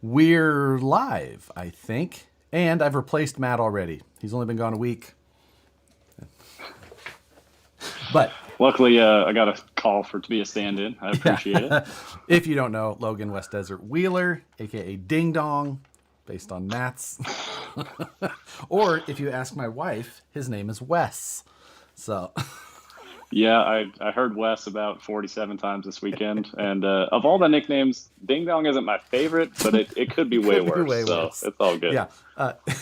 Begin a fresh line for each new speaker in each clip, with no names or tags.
We're live, I think. And I've replaced Matt already. He's only been gone a week. But
luckily, I got a call to be a stand-in. I appreciate it.
If you don't know, Logan West Desert Wheeler, aka Ding Dong, based on Matt's. Or if you ask my wife, his name is Wes. So
Yeah, I heard Wes about 47 times this weekend. And of all the nicknames, Ding Dong isn't my favorite, but it could be way worse. So it's all good.
Yeah.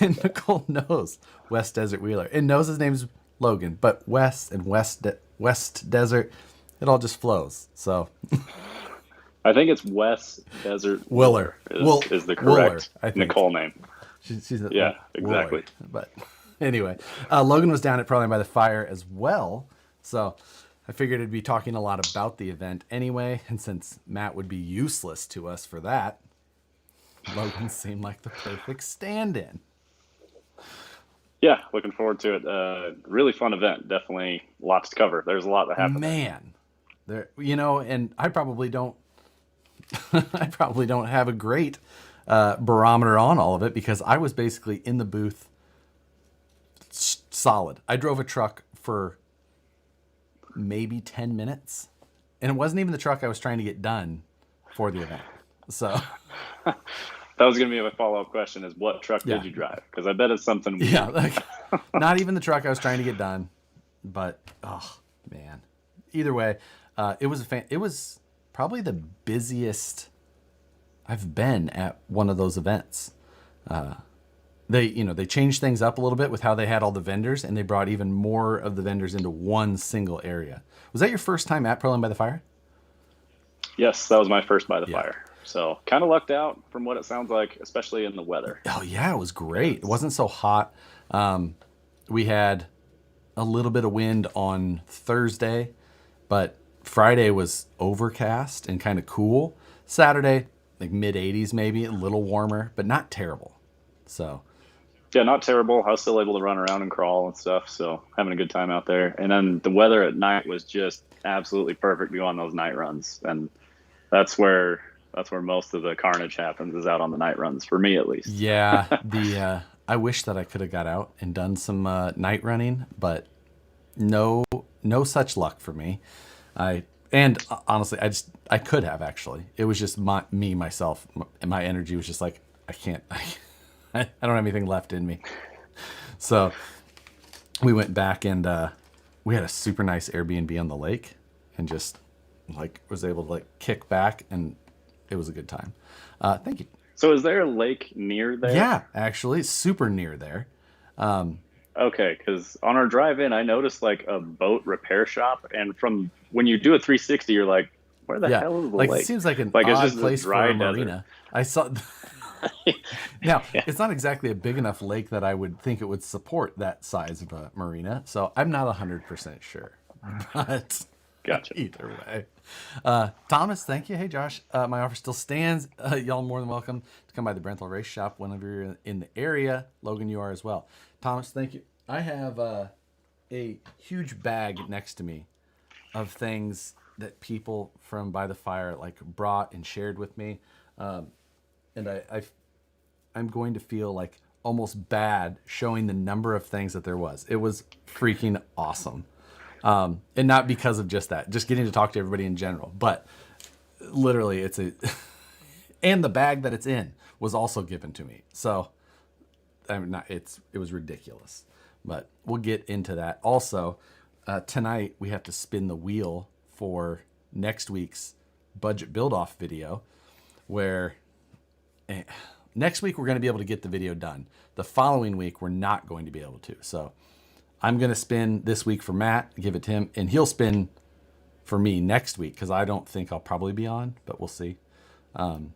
And Nicole knows West Desert Wheeler and knows his name's Logan, but West and West Desert, it all just flows. So
I think it's West Desert
Wheeler
is the correct
Wheeler,
Nicole name.
She's
yeah, exactly.
Wheeler. But anyway, Logan was down at Probably by the Fire as well. So I figured it'd be talking a lot about the event anyway. And since Matt would be useless to us for that, Logan seemed like the perfect stand-in.
Yeah, looking forward to it. Really fun event. Definitely lots to cover. There's a lot that happened.
Man, and I probably don't have a great barometer on all of it because I was basically in the booth solid. I drove a truck for maybe 10 minutes, and it wasn't even the truck I was trying to get done for the event. So
that was going to be my follow-up question: is what truck did you drive? Because I bet it's something weird.
Yeah, not even the truck I was trying to get done. But oh man, either way, it was probably the busiest I've been at one of those events. They changed things up a little bit with how they had all the vendors, and they brought even more of the vendors into one single area. Was that your first time at Pearland by the Fire?
Yes, that was my first by the fire. So kind of lucked out from what it sounds like, especially in the weather.
Oh yeah, it was great. It wasn't so hot. We had a little bit of wind on Thursday, but Friday was overcast and kind of cool. Saturday, like mid 80s maybe, a little warmer, but not terrible. So
yeah, not terrible. I was still able to run around and crawl and stuff, so having a good time out there. And then the weather at night was just absolutely perfect to go on those night runs. And that's where most of the carnage happens, is out on the night runs, for me at least.
Yeah, I wish that I could have got out and done some night running, but no such luck for me. Honestly, I could have actually. It was just myself, and my energy was just like, I can't. I don't have anything left in me. So we went back and we had a super nice Airbnb on the lake, and just was able to kick back, and it was a good time. Thank you.
So is there a lake near there?
Yeah, actually, super near there.
Okay, because on our drive in, I noticed a boat repair shop, and from when you do a 360, you're like, where the hell is the lake?
It seems like an
it's
odd
just
place for a marina.
desert.
I saw. Now, it's not exactly a big enough lake that I would think it would support that size of a marina, so I'm not 100% sure. But
Gotcha.
Either way. Thomas, thank you. Hey, Josh, my offer still stands. Y'all more than welcome to come by the Brenthal Race Shop whenever you're in the area. Logan, you are as well. Thomas, thank you. I have a huge bag next to me of things that people from By the Fire brought and shared with me. And I'm going to feel almost bad showing the number of things that there was. It was freaking awesome. And not because of just that, just getting to talk to everybody in general, but literally and the bag that it's in was also given to me. So it was ridiculous, but we'll get into that. Also, tonight we have to spin the wheel for next week's budget build-off video, where next week we're going to be able to get the video done. The following week we're not going to be able to. So I'm going to spin this week for Matt, give it to him, and he'll spin for me next week because I don't think I'll probably be on, but we'll see. And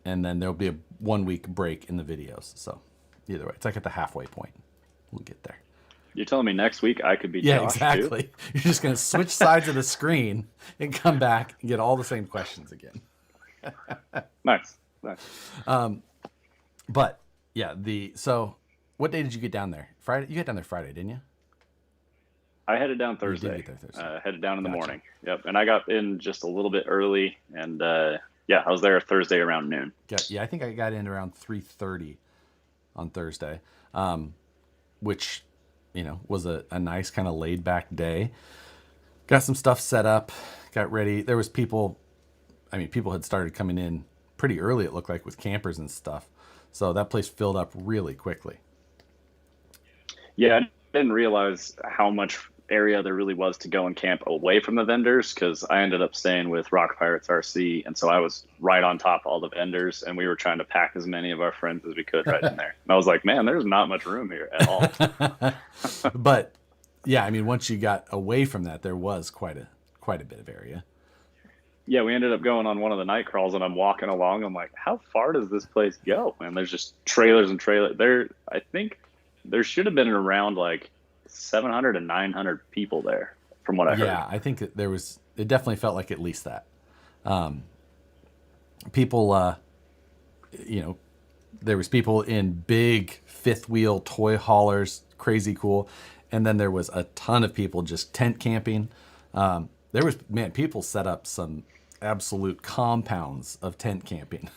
then there'll be a 1 week break in the videos. So either way, it's at the halfway point. We'll get there.
You're telling me next week I could be
Yeah,
Josh
exactly.
too?
You're just going to switch sides of the screen and come back and get all the same questions again.
Nice.
But yeah, so what day did you get down there? Friday? You got down there Friday, didn't you?
I headed down Thursday. Headed down in the morning. Yep. And I got in just a little bit early and Yeah, I was there Thursday around noon.
Yeah, I think I got in around 3:30 on Thursday, which, was a nice kind of laid back day. Got some stuff set up, got ready. There was people, people had started coming in pretty early, it looked like, with campers and stuff. So that place filled up really quickly.
Yeah, I didn't realize how much area there really was to go and camp away from the vendors because I ended up staying with Rock Pirates RC, and so I was right on top of all the vendors, and we were trying to pack as many of our friends as we could right in there. And I was like, man, there's not much room here at all.
But yeah, once you got away from that, there was quite a bit of area.
Yeah, we ended up going on one of the night crawls, and I'm walking along. I'm like, how far does this place go? And there's just trailers and trailers. I think there should have been around like 700 to 900 people there, from what I heard.
Yeah, I think that it definitely felt like at least that. People, there was people in big fifth wheel toy haulers, crazy cool. And then there was a ton of people just tent camping. People set up some absolute compounds of tent camping.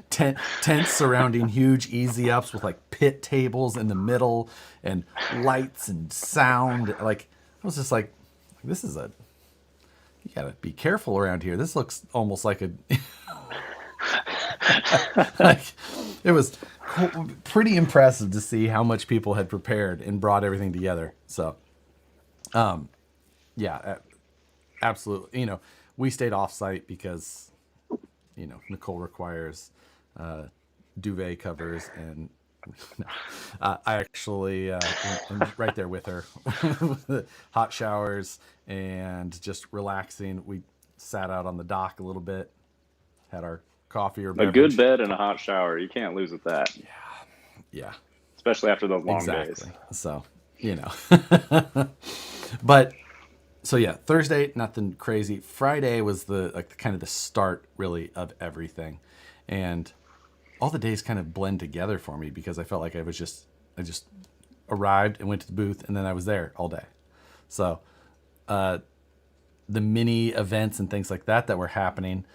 Tents surrounding huge easy ups with like pit tables in the middle and lights and sound. Like, I was just like, you gotta be careful around here. This looks almost like like, it was pretty impressive to see how much people had prepared and brought everything together. So, yeah, absolutely. We stayed off site because, Nicole requires duvet covers, and I actually am right there with her. Hot showers and just relaxing. We sat out on the dock a little bit, had our coffee or beverage.
A good bed and a hot shower. You can't lose with that.
Yeah.
Especially after those long days.
So, but so yeah, Thursday, nothing crazy. Friday was the kind of the start really of everything. And all the days kind of blend together for me because I felt like I just arrived and went to the booth, and then I was there all day. So, the mini events and things like that were happening.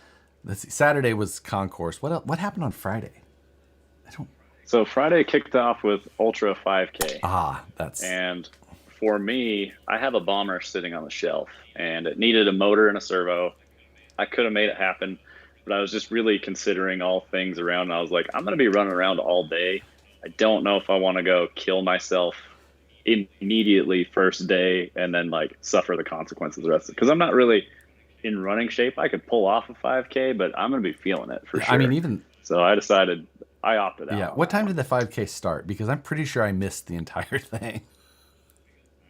Let's see, Saturday was concourse. What happened on Friday?
So Friday kicked off with Ultra 5K. And for me, I have a bomber sitting on the shelf, and it needed a motor and a servo. I could have made it happen, but I was just really considering all things around, and I was like, I'm going to be running around all day. I don't know if I want to go kill myself immediately first day and then like suffer the consequences the rest of it. Because I'm not really in running shape. I could pull off a 5K, but I'm going to be feeling it for sure. So I decided I opted out.
Yeah. What time did the 5K start? Because I'm pretty sure I missed the entire thing.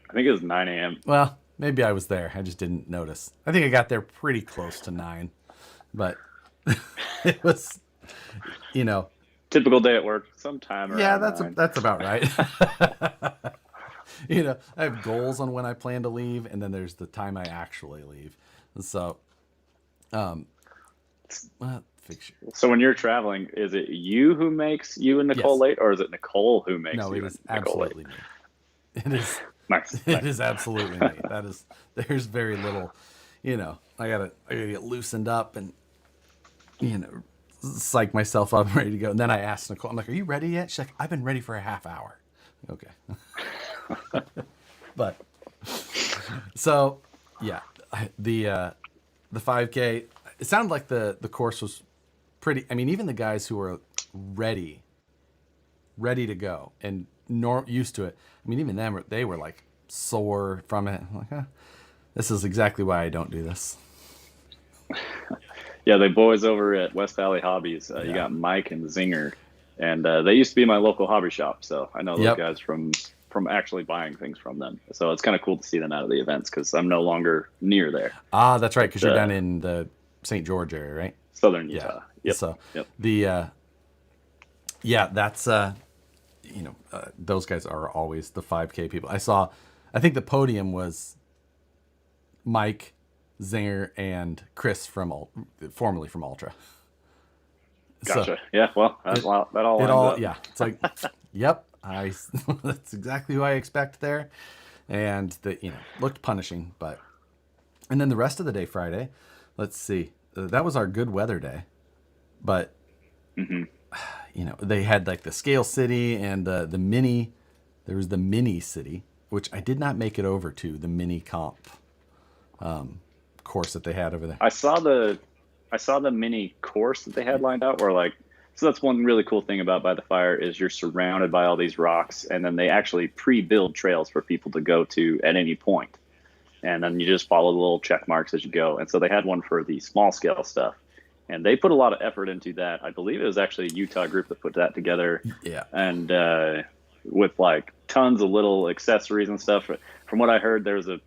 I think it was 9 a.m.
Well, maybe I was there. I just didn't notice. I think I got there pretty close to 9. But it was,
typical day at work sometime.
Yeah, that's about right. I have goals on when I plan to leave, and then there's the time I actually leave. And so,
So when you're traveling, is it you who makes you and Nicole late, or is it Nicole who makes you?
No, it is absolutely me. It is.
Nice.
It is absolutely me. There's very little, I gotta get loosened up and, psych myself up and ready to go. And then I asked Nicole, I'm like, are you ready yet? She's like, I've been ready for a half hour. Okay. But, so, yeah, the 5K, it sounded like the course was pretty, even the guys who were ready to go and used to it. Even them, they were like sore from it. I'm like, this is exactly why I don't do this.
Yeah, the boys over at West Valley Hobbies, you got Mike and Zinger, and they used to be my local hobby shop, so I know those guys from actually buying things from them. So it's kind of cool to see them out of the events because I'm no longer near there.
That's right, because you're down in the St. George area, right?
Southern Utah.
Yep. So that's those guys are always the 5K people. I think the podium was Mike, Zinger, and Chris formerly from Ultra.
Gotcha.
So,
yeah. Well, that all lines up.
Yeah. It's like, yep. That's exactly who I expect there, and looked punishing. And then the rest of the day, Friday, let's see. that was our good weather day, but they had like the scale city and the mini. There was the mini city, which I did not make it over to the mini comp course that they had over there.
I saw the mini course that they had lined out where like, so that's one really cool thing about By the Fire is you're surrounded by all these rocks, and then they actually pre-build trails for people to go to at any point. And then you just follow the little check marks as you go. And so they had one for the small scale stuff, and they put a lot of effort into that. I believe it was actually a Utah group that put that together.
Yeah.
And with like tons of little accessories and stuff. From what I heard, there's a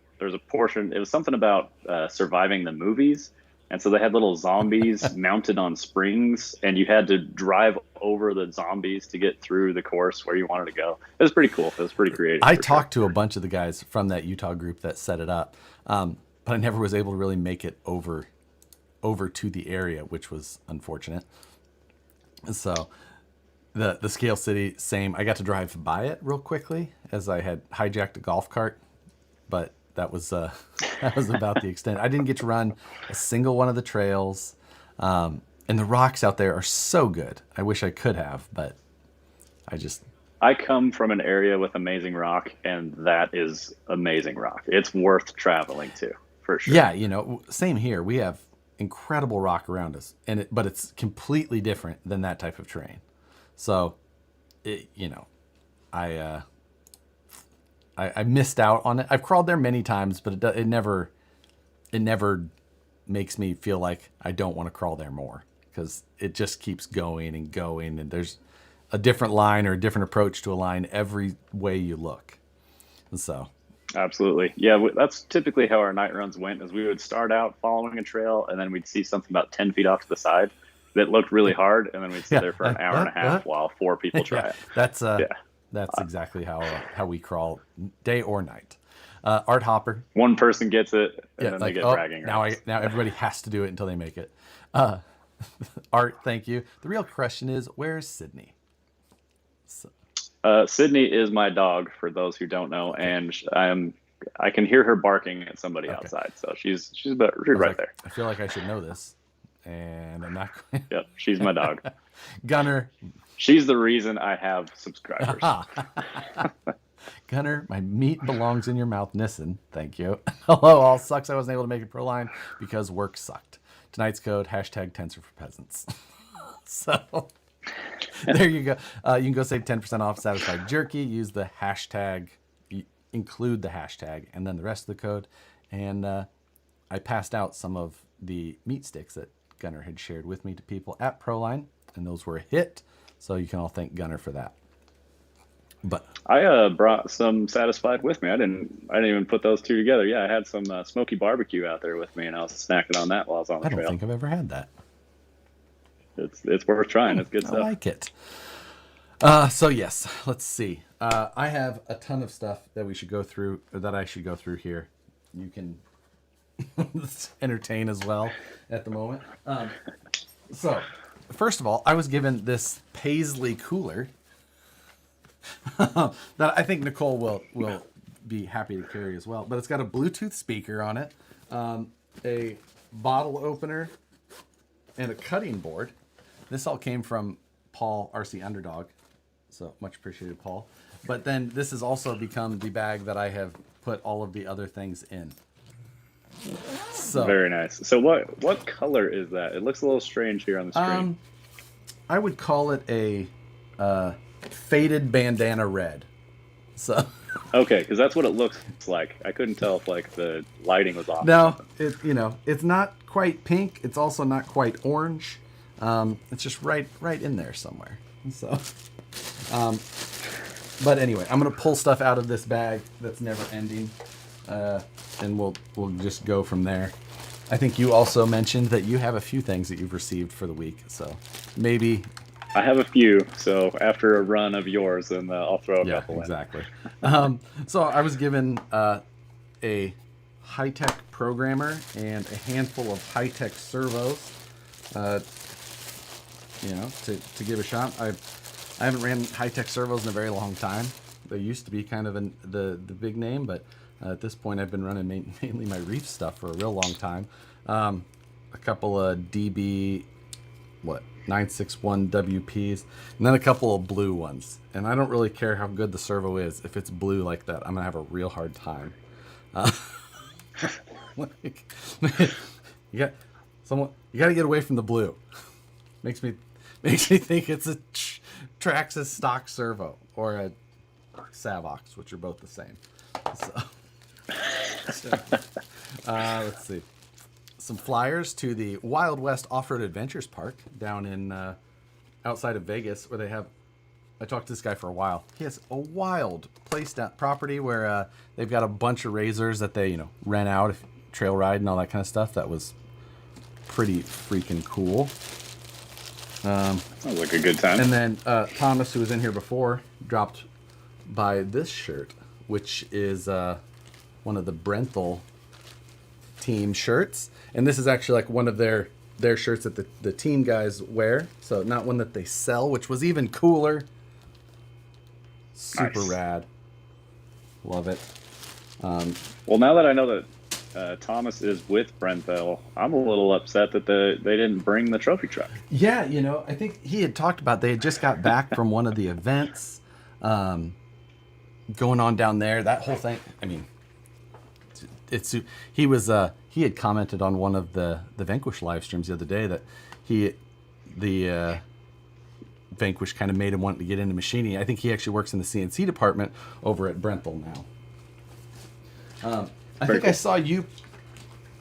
portion, it was something about surviving the movies. And so they had little zombies mounted on springs, and you had to drive over the zombies to get through the course where you wanted to go. It was pretty cool. It was pretty creative.
I talked to a bunch of the guys from that Utah group that set it up, but I never was able to really make it over to the area, which was unfortunate. So the Scale City, same. I got to drive by it real quickly as I had hijacked a golf cart, but that was about the extent. I didn't get to run a single one of the trails, and the rocks out there are so good. I wish I could have, but I
come from an area with amazing rock, and that is amazing rock. It's worth traveling to, for sure.
Yeah, same here. We have incredible rock around us, but it's completely different than that type of terrain. So, I missed out on it. I've crawled there many times, but it never makes me feel like I don't want to crawl there more, because it just keeps going and going, and there's a different line or a different approach to a line every way you look. And so,
absolutely, yeah, that's typically how our night runs went. Is we would start out following a trail, and then we'd see something about 10 feet off to the side that looked really hard, and then we'd sit there for an hour and a half while 4 people try it.
That's exactly how we crawl, day or night. Art Hopper.
One person gets it, and then they get dragging.
Now everybody has to do it until they make it. Art, thank you. The real question is, where's Sydney?
Sydney is my dog, for those who don't know, and I can hear her barking at somebody outside, so she's right there.
I feel like I should know this, and I'm not.
Yep, she's my dog.
Gunner.
She's the reason I have subscribers.
Gunner, my meat belongs in your mouth. Nissen, thank you. Hello, all. Sucks I wasn't able to make it pro line because work sucked. Tonight's code, #Tensor for peasants. So, there you go. You can go save 10% off Satisfied Jerky. Use the hashtag, include the hashtag, and then the rest of the code. And I passed out some of the meat sticks that Gunner had shared with me to people at Proline, and those were a hit. So you can all thank Gunner for that. But
I brought some Satisfied with me. I didn't even put those two together. Yeah, I had some smoky barbecue out there with me, and I was snacking on that while I was on the trail.
I don't think I've ever had that.
It's worth trying. It's good stuff.
I like it. So yes, let's see. I have a ton of stuff that we should go through, or that I should go through here. You can entertain as well at the moment. So first of all, I was given this Paisley cooler that I think Nicole will be happy to carry as well. But it's got a Bluetooth speaker on it, a bottle opener, and a cutting board. This all came from Paul, RC Underdog. So much appreciated, Paul. But then this has also become the bag that I have put all of the other things in. So
very nice. So what color is that? It looks a little strange here on the screen.
I would call it a faded bandana red. So
okay, because that's what it looks like. I couldn't tell if like the lighting was off.
No, it's not quite pink. It's also not quite orange. It's just right in there somewhere. So, but anyway, I'm gonna pull stuff out of this bag that's never ending, and we'll just go from there. I think you also mentioned that you have a few things that you've received for the week, so maybe.
I have a few, so after a run of yours, then I'll throw a couple in.
Exactly. So I was given a high-tech programmer and a handful of high-tech servos, to give a shot. I haven't ran high-tech servos in a very long time. They used to be kind of the big name, but at this point I've been running mainly my reef stuff for a real long time. a couple of DB, 961 WPs, and then a couple of blue ones. And I don't really care how good the servo is. If it's blue like that, I'm gonna have a real hard time. Like, you got to get away from the blue. Makes me think it's a Traxxas stock servo or a Savox, which are both the same. Let's see. Some flyers to the Wild West Off-Road Adventures Park down in outside of Vegas, where they have. I talked to this guy for a while. He has a wild place down property where they've got a bunch of razors that they rent out, trail ride and all that kind of stuff. That was pretty freaking cool.
Sounds like a good time.
And then Thomas, who was in here before, dropped by this shirt, which is one of the Brenthel team shirts. And this is actually like one of their shirts that the team guys wear. So not one that they sell, which was even cooler. Super
nice.
Rad. Love it.
Well, now that I know that Thomas is with Brenthel, I'm a little upset that they didn't bring the trophy truck.
Yeah, I think he had talked about they had just got back from one of the events going on down there. That whole thing, I mean, he had commented on one of the Vanquish live streams the other day that the Vanquish kind of made him want to get into machining. I think he actually works in the CNC department over at Brenthel now. I think cool. I saw you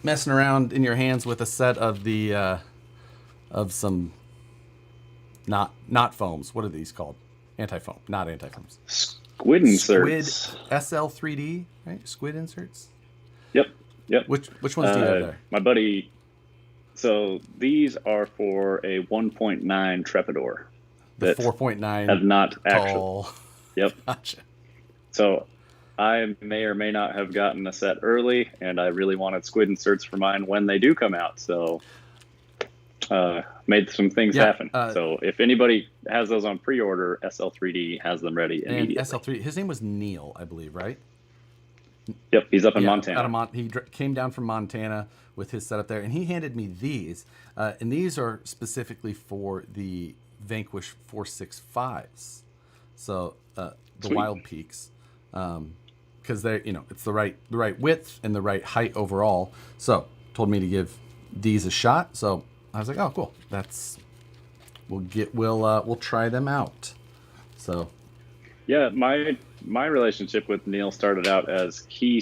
messing around in your hands with a set of the of some not foams. What are these called? Anti-foam, not anti-foams.
Squid inserts.
Squid SL3D, right? Squid inserts.
Yep.
Which ones do you have there?
My buddy. So these are for a 1.9 Trepidor.
The 4.9
have not
tall.
actually. Yep.
Gotcha.
So I may or may not have gotten a set early, and I really wanted squid inserts for mine when they do come out. So made some things happen. So if anybody has those on pre-order, SL3D has them ready immediately.
And SL3, his name was Neil, I believe, right?
Yep, he's up in Montana.
He came down from Montana with his setup there, and he handed me these. And these are specifically for the Vanquish 465s. So the
Sweet.
Wild Peaks. Because they're it's the right width and the right height overall. So told me to give these a shot. So I was like, oh cool, we'll try them out. So
yeah, my relationship with Neil started out as he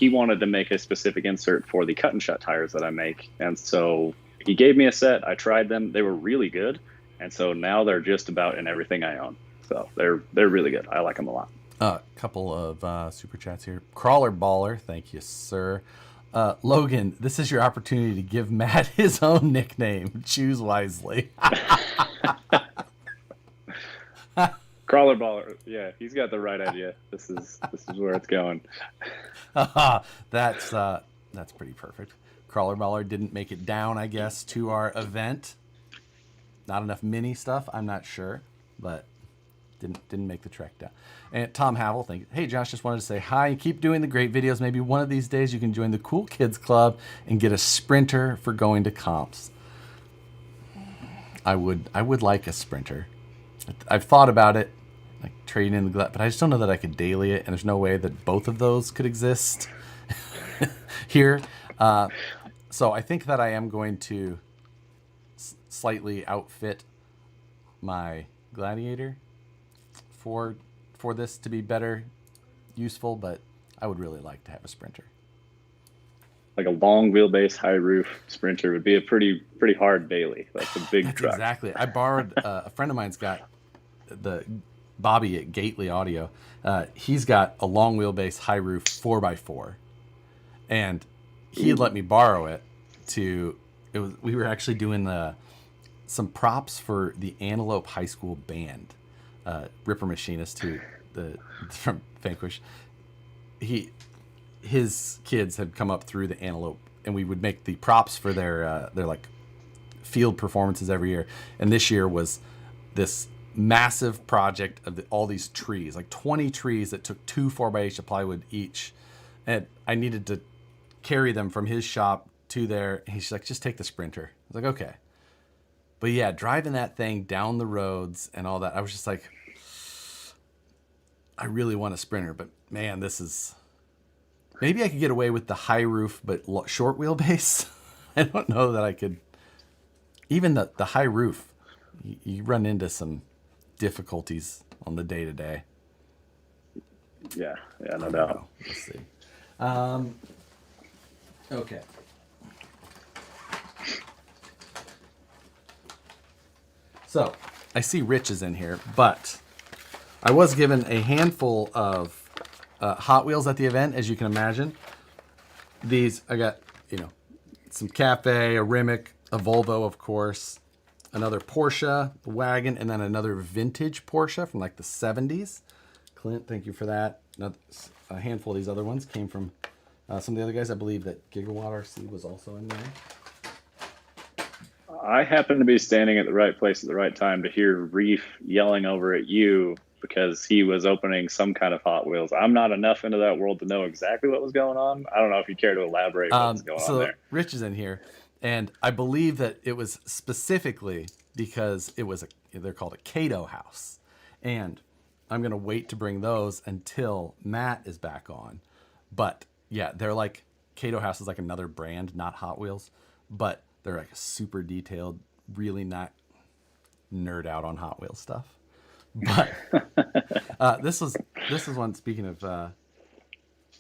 wanted to make a specific insert for the cut and shut tires that I make, and so he gave me a set. I tried them; they were really good, and so now they're just about in everything I own. So they're really good. I like them a lot.
A couple of super chats here. Crawler Baller, thank you, sir. Logan, this is your opportunity to give Matt his own nickname. Choose wisely.
Crawler Baller, yeah, he's got the right idea. This is where it's going.
That's pretty perfect. Crawler Baller didn't make it down, I guess, to our event. Not enough mini stuff, I'm not sure, but didn't make the trek down. And Tom Havel, thank you. Hey Josh, just wanted to say hi and keep doing the great videos. Maybe one of these days you can join the Cool Kids Club and get a sprinter for going to comps. I would like a sprinter. I've thought about it, like trading in the glass, but I just don't know that I could daily it, and there's no way that both of those could exist here. So I think that I am going to slightly outfit my Gladiator for this to be better useful, but I would really like to have a sprinter.
Like a long wheelbase, high roof sprinter would be a pretty hard daily. That's a big truck.
Exactly. I borrowed a friend of mine's got the Bobby at Gately Audio. He's got a long wheelbase, high roof 4x4, and he had let me borrow it. We were actually doing some props for the Antelope High School band. Ripper machinist from Vanquish. His kids had come up through the Antelope, and we would make the props for their like field performances every year. And this year was this massive project of all these trees, like 20 trees that took 2 4x8 plywood each, and I needed to carry them from his shop to there. And he's like, just take the Sprinter. I was like, okay. But yeah, driving that thing down the roads and all that, I was just like, I really want a Sprinter, but man, this is... Maybe I could get away with the high roof, but short wheelbase. I don't know that I could. Even the high roof, you run into some difficulties on the day to day.
Yeah, no doubt.
Let's see. Okay. So I see Rich is in here, but I was given a handful of Hot Wheels at the event, as you can imagine. These, I got, some Cafe, a Rimac, a Volvo, of course, another Porsche wagon, and then another vintage Porsche from like the 70s. Clint, thank you for that. A handful of these other ones came from some of the other guys. I believe that Gigawatt RC was also in there.
I happened to be standing at the right place at the right time to hear Reef yelling over at you because he was opening some kind of Hot Wheels. I'm not enough into that world to know exactly what was going on. I don't know if you care to elaborate what was going on there.
Rich is in here, and I believe that it was specifically because it was they're called a Cato house. And I'm going to wait to bring those until Matt is back on. But yeah, they're like, Cato house is like another brand, not Hot Wheels, but they're like a super detailed, really not nerd out on Hot Wheels stuff. But this is one. Speaking of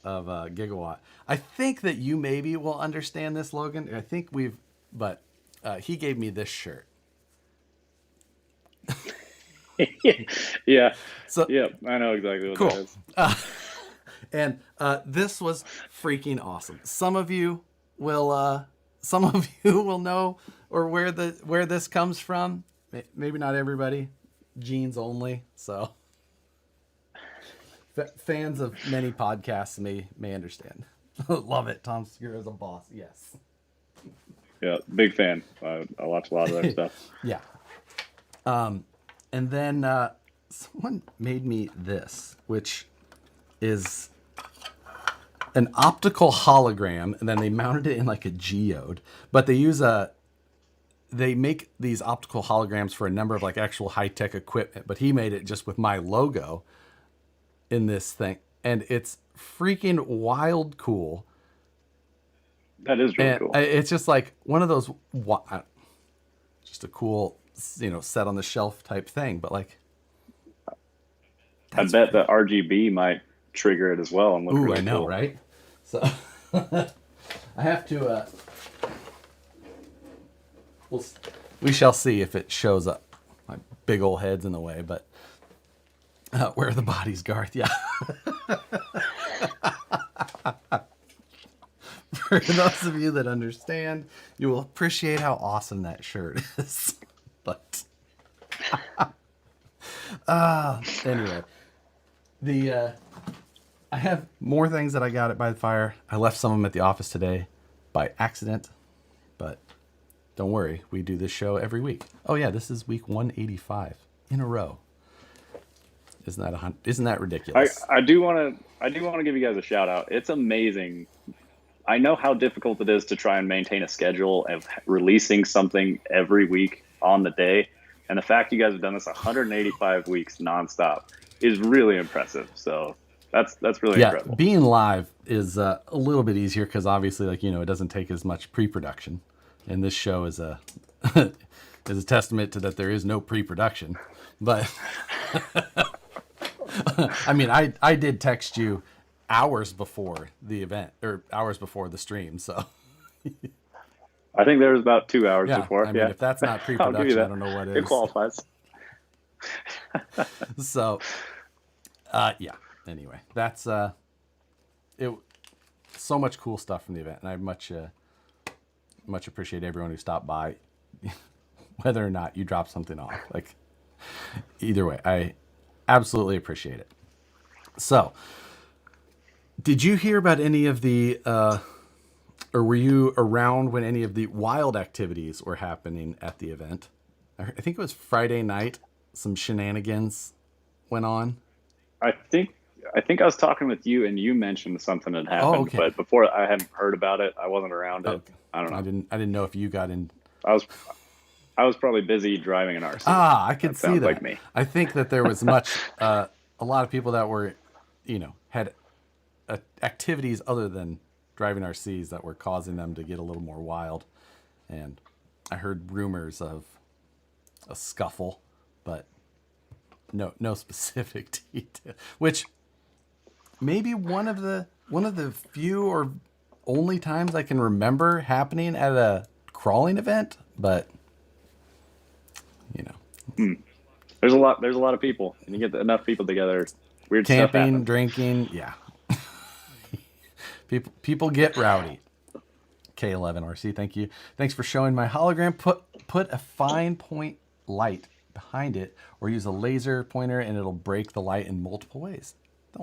Gigawatt, I think that you maybe will understand this, Logan. I think but he gave me this shirt.
Yeah.
So
yep, I know exactly what
cool.
that is.
And this was freaking awesome. Some of you will know or where this comes from. Maybe not everybody. Jeans only. So fans of many podcasts may understand. Love it. Tom Segura is a boss. Yes.
Yeah, big fan. I watch a lot of their stuff.
Yeah. And then someone made me this, which is an optical hologram, and then they mounted it in like a geode. But they make these optical holograms for a number of like actual high-tech equipment, but he made it just with my logo in this thing. And it's freaking wild cool.
That is really cool.
It's just like one of those, just a cool, set on the shelf type thing. But like,
I bet the RGB might trigger it as well. And look really
I know,
cool.
Right? So I have to. We shall see if it shows up. My big old head's in the way, but where are the bodies, Garth? Yeah. For those of you that understand, you will appreciate how awesome that shirt is. But anyway, I have more things that I got at By the Fire. I left some of them at the office today by accident, but don't worry, we do this show every week. Oh yeah, this is week 185 in a row. Isn't that ridiculous?
I do want to give you guys a shout out. It's amazing. I know how difficult it is to try and maintain a schedule of releasing something every week on the day, and the fact you guys have done this 185 weeks nonstop is really impressive. So that's really incredible.
Being live is a little bit easier because obviously, it doesn't take as much pre-production, and this show is a is a testament to that there is no pre-production. But I mean, I did text you hours before the event or hours before the stream, so
I think there was about 2 hours before.
I mean, if that's not pre-production, I don't know what is.
It qualifies.
So, Anyway, that's it. So much cool stuff from the event, and I much appreciate everyone who stopped by, whether or not you dropped something off. Like, either way, I absolutely appreciate it. So, did you hear about any of the, or were you around when any of the wild activities were happening at the event? I think it was Friday night. Some shenanigans went on.
I think I think I was talking with you, and you mentioned something had happened.
okay.
But before, I hadn't heard about it. I wasn't around it.
Okay.
I don't know.
I didn't know if you got in.
I was I was probably busy driving an RC.
Ah, I could
That
see
sounds like
that.
me.
I think that there was a lot of people that were, had activities other than driving RCs that were causing them to get a little more wild. And I heard rumors of a scuffle, but no specific detail. Which maybe one of the few or only times I can remember happening at a crawling event, but
There's a lot of people, and you get enough people together, weird stuff
camping,
happens.
drinking, yeah. People get rowdy. K11RC, thank you. Thanks for showing my hologram. Put a fine point light behind it, or use a laser pointer, and it'll break the light in multiple ways.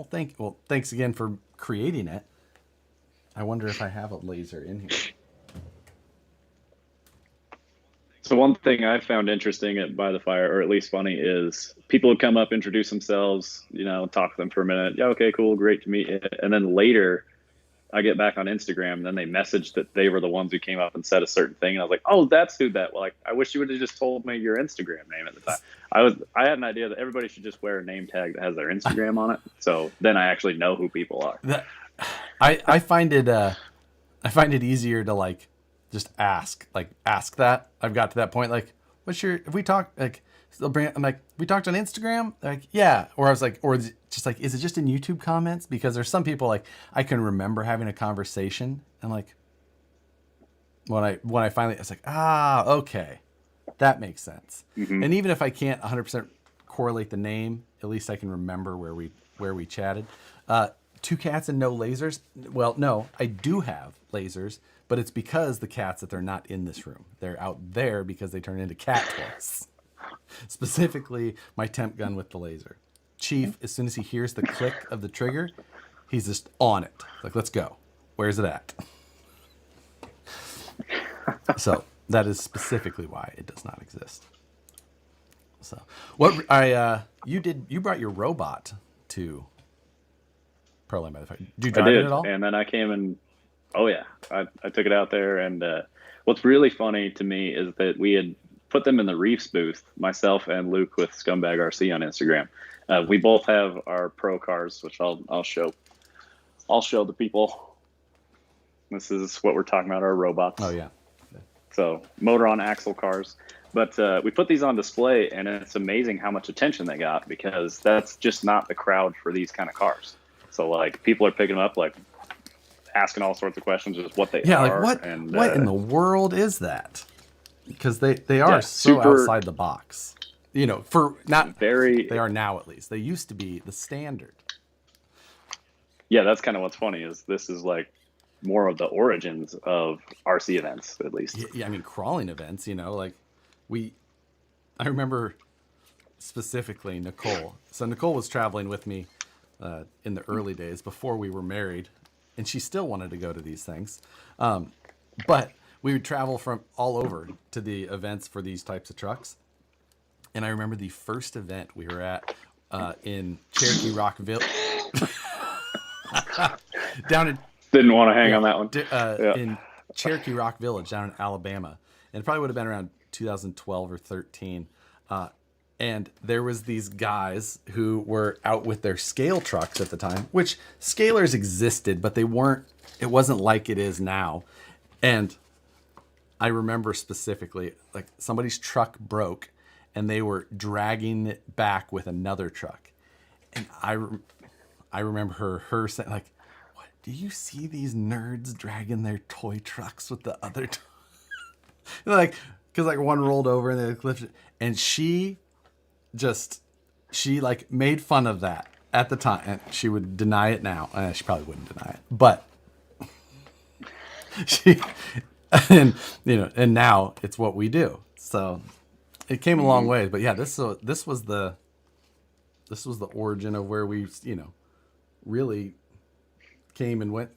Thanks again for creating it. I wonder if I have a laser in here.
So one thing I found interesting at By the Fire, or at least funny, is people would come up, introduce themselves, talk to them for a minute. Yeah, okay, cool, great to meet you. And then later, I get back on Instagram, and then they messaged that they were the ones who came up and said a certain thing, and I was like, "Oh, that's who that." Well, like, I wish you would have just told me your Instagram name at the time. I had an idea that everybody should just wear a name tag that has their Instagram on it, so then I actually know who people are.
I find it easier to like just ask that. I've got to that point, like, what's your, if we talk, like, they'll bring it, I'm like, we talked on Instagram, like, yeah. Or I was like, or is it just like, is it just in YouTube comments? Because there's some people, like, I can remember having a conversation, and like when I finally, it's like, okay, that makes sense.
Mm-hmm.
And even if I can't 100% correlate the name, at least I can remember where we chatted. Two cats and no lasers. Well, no, I do have lasers, but it's because the cats that they're not in this room. They're out there because they turn into cat toys. Specifically, my temp gun with the laser. Chief, as soon as he hears the click of the trigger, he's just on it. Like, let's go. Where's it at? So that is specifically why it does not exist. So you brought your robot to Pearl by the Fire. Did you drive it at all?
And then I came and I took it out there, and what's really funny to me is that we had put them in the Reefs booth, myself and Luke with Scumbag RC on Instagram. We both have our pro cars, which I'll show the people. This is what we're talking about, our robots.
Oh yeah.
So motor on axle cars. But we put these on display, and it's amazing how much attention they got, because that's just not the crowd for these kind of cars. So like, people are picking them up, like asking all sorts of questions, just what they are.
Like what in the world is that? Because they are so
super
outside the box. For not
very.
They are now, at least. They used to be the standard.
Yeah, that's kind of what's funny, is this is like more of the origins of RC events, at least.
Yeah, I mean, crawling events. I remember specifically Nicole. So Nicole was traveling with me in the early days before we were married, and she still wanted to go to these things. But we would travel from all over to the events for these types of trucks. And I remember the first event we were at in Cherokee Rock Village.
Didn't want to hang on that one.
In Cherokee Rock Village down in Alabama. And it probably would have been around 2012 or 13. And there was these guys who were out with their scale trucks at the time, which scalers existed, but it wasn't like it is now. And I remember specifically, like, somebody's truck broke, and they were dragging it back with another truck. And I remember her saying, like, "What? Do you see these nerds dragging their toy trucks with the other?" Like, because like one rolled over and they lifted, and she like made fun of that at the time, and she would deny it now. She probably wouldn't deny it, but she, and now it's what we do. So it came a long way. But yeah, this was the origin of where we really came and went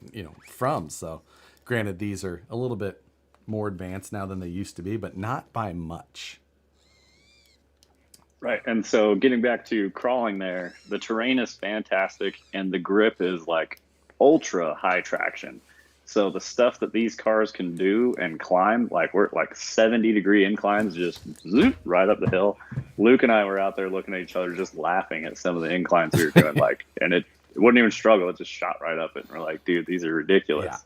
from. So granted, these are a little bit more advanced now than they used to be, but not by much.
Right. And so getting back to crawling there, the terrain is fantastic and the grip is like ultra high traction. So the stuff that these cars can do and climb, like we're like 70-degree inclines, just zoop right up the hill. Luke and I were out there looking at each other, just laughing at some of the inclines we were doing. Like, and it wouldn't even struggle. It just shot right up it. And we're like, dude, these are ridiculous.
Yeah.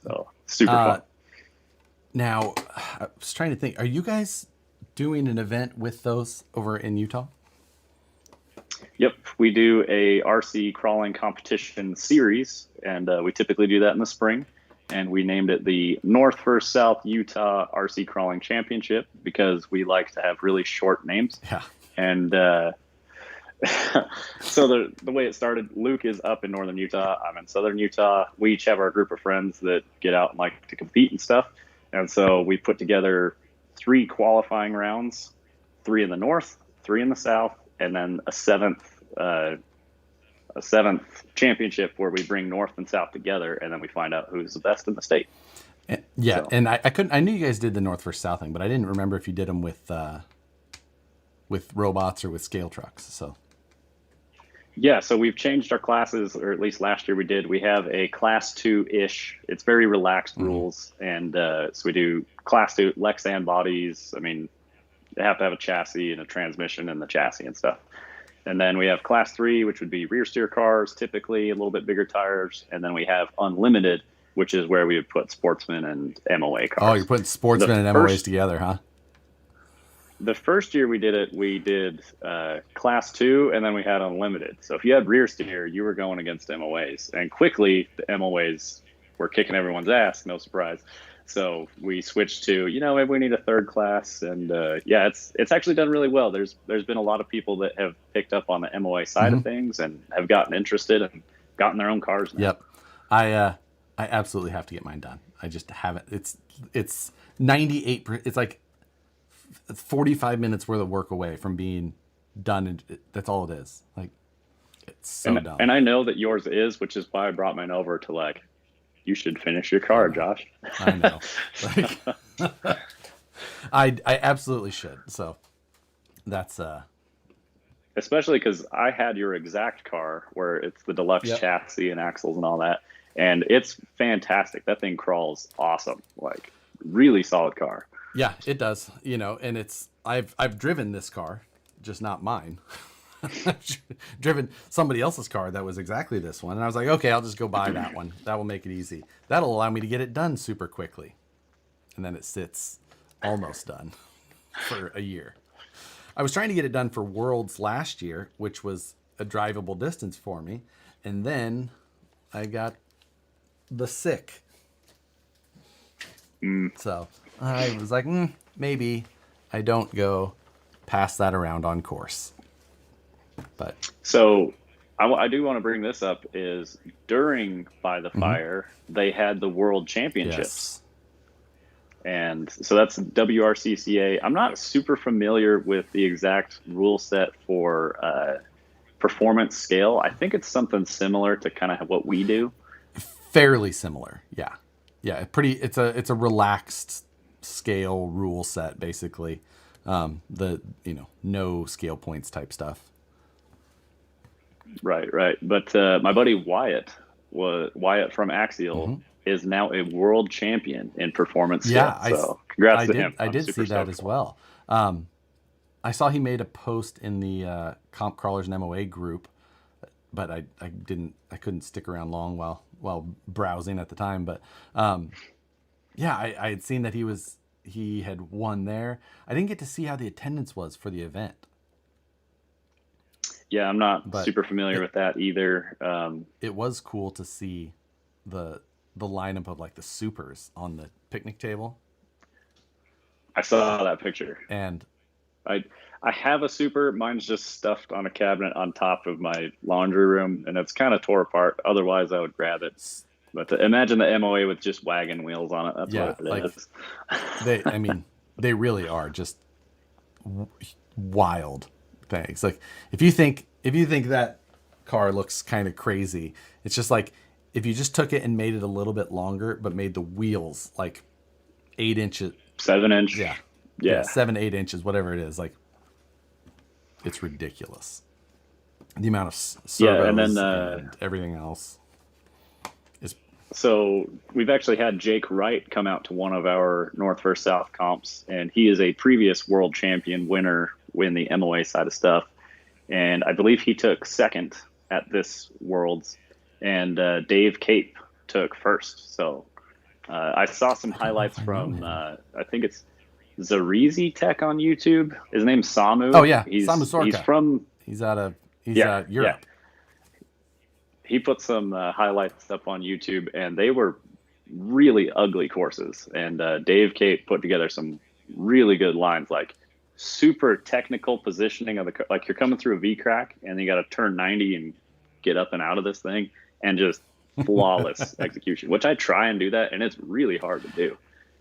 So super fun.
Now, I was trying to think, are you guys doing an event with those over in Utah?
Yep, we do a RC crawling competition series, and we typically do that in the spring. And we named it the North vs. South Utah RC Crawling Championship because we like to have really short names.
Yeah.
And so the way it started, Luke is up in northern Utah. I'm in southern Utah. We each have our group of friends that get out and like to compete and stuff. And so we put together 3 qualifying rounds, 3 in the north, 3 in the south, and then a seventh championship where we bring north and south together, and then we find out who's the best in the state.
Yeah, so. And I knew you guys did the north versus south thing, but I didn't remember if you did them with robots or with scale trucks. So
yeah, so we've changed our classes, or at least last year we did. We have a class 2-ish. It's very relaxed rules, and so we do class 2 Lexan bodies. I mean, they have to have a chassis and a transmission and the chassis and stuff. And then we have class 3, which would be rear steer cars, typically a little bit bigger tires. And then we have unlimited, which is where we would put sportsman and MOA cars.
Oh, you're putting sportsman and MOAs together, huh?
The first year we did it, we did class 2, and then we had unlimited. So if you had rear steer, you were going against MOAs. And quickly, the MOAs were kicking everyone's ass, no surprise. So we switched to, maybe we need a third class. And yeah, it's actually done really well. There's been a lot of people that have picked up on the MOA side of things and have gotten interested and gotten their own cars now.
Yep. I absolutely have to get mine done. I just haven't. It's 98%. It's like 45 minutes worth of work away from being done. And that's all it is. Like, it's so dumb.
And I know that yours is, which is why I brought mine over to like, you should finish your car, Josh.
I know. Like, I absolutely should. So that's
especially because I had your exact car where it's the deluxe chassis and axles and all that, and it's fantastic. That thing crawls awesome. Like, really solid car.
Yeah, it does. And it's I've driven this car, just not mine. I've driven somebody else's car that was exactly this one, and I was like, okay, I'll just go buy that one. That will make it easy. That'll allow me to get it done super quickly. And then it sits almost done for a year. I was trying to get it done for Worlds last year, which was a drivable distance for me, and then I got the sick. So I was like, maybe I don't go pass that around on course. But
so I do want to bring this up is during By the Fire, they had the World Championships.
Yes.
And so that's WRCCA. I'm not super familiar with the exact rule set for performance scale. I think it's something similar to kind of what we do.
Fairly similar. Yeah. Yeah. It's a relaxed scale rule set, basically. No scale points type stuff.
Right. But my buddy Wyatt from Axial is now a world champion in performance.
Yeah,
so congrats to him.
I did see that as well. I saw he made a post in the Comp Crawlers and MOA group, but I couldn't stick around long while browsing at the time. But yeah, I had seen that he had won there. I didn't get to see how the attendance was for the event.
Yeah, I'm not super familiar with that either.
It was cool to see the lineup of like the supers on the picnic table.
I saw that picture.
And
I have a super. Mine's just stuffed on a cabinet on top of my laundry room, and it's kind of tore apart. Otherwise, I would grab it. But imagine the MOA with just wagon wheels on it. That's what it is.
They really are just wild things. Like if you think that car looks kind of crazy, it's just like if you just took it and made it a little bit longer, but made the wheels like 8 inches,
7 inch.
Yeah, 7, 8 inches, whatever it is. Like it's ridiculous. The amount of servos
and then
and everything else is.
So we've actually had Jake Wright come out to one of our North vs. South comps, and he is a previous world champion winner in the MOA side of stuff. And I believe he took second at this Worlds, and Dave Cape took first. So I saw some highlights from, I think it's Zarizi Tech on YouTube. His name's Samu.
Oh, yeah.
He's,
Samu Sorka.
He's out
of Europe.
Yeah. He put some highlights up on YouTube, and they were really ugly courses. And Dave Cape put together some really good lines, like super technical positioning of the, like you're coming through a V crack and you got to turn 90 and get up and out of this thing, and just flawless execution, which I try and do that, and it's really hard to do.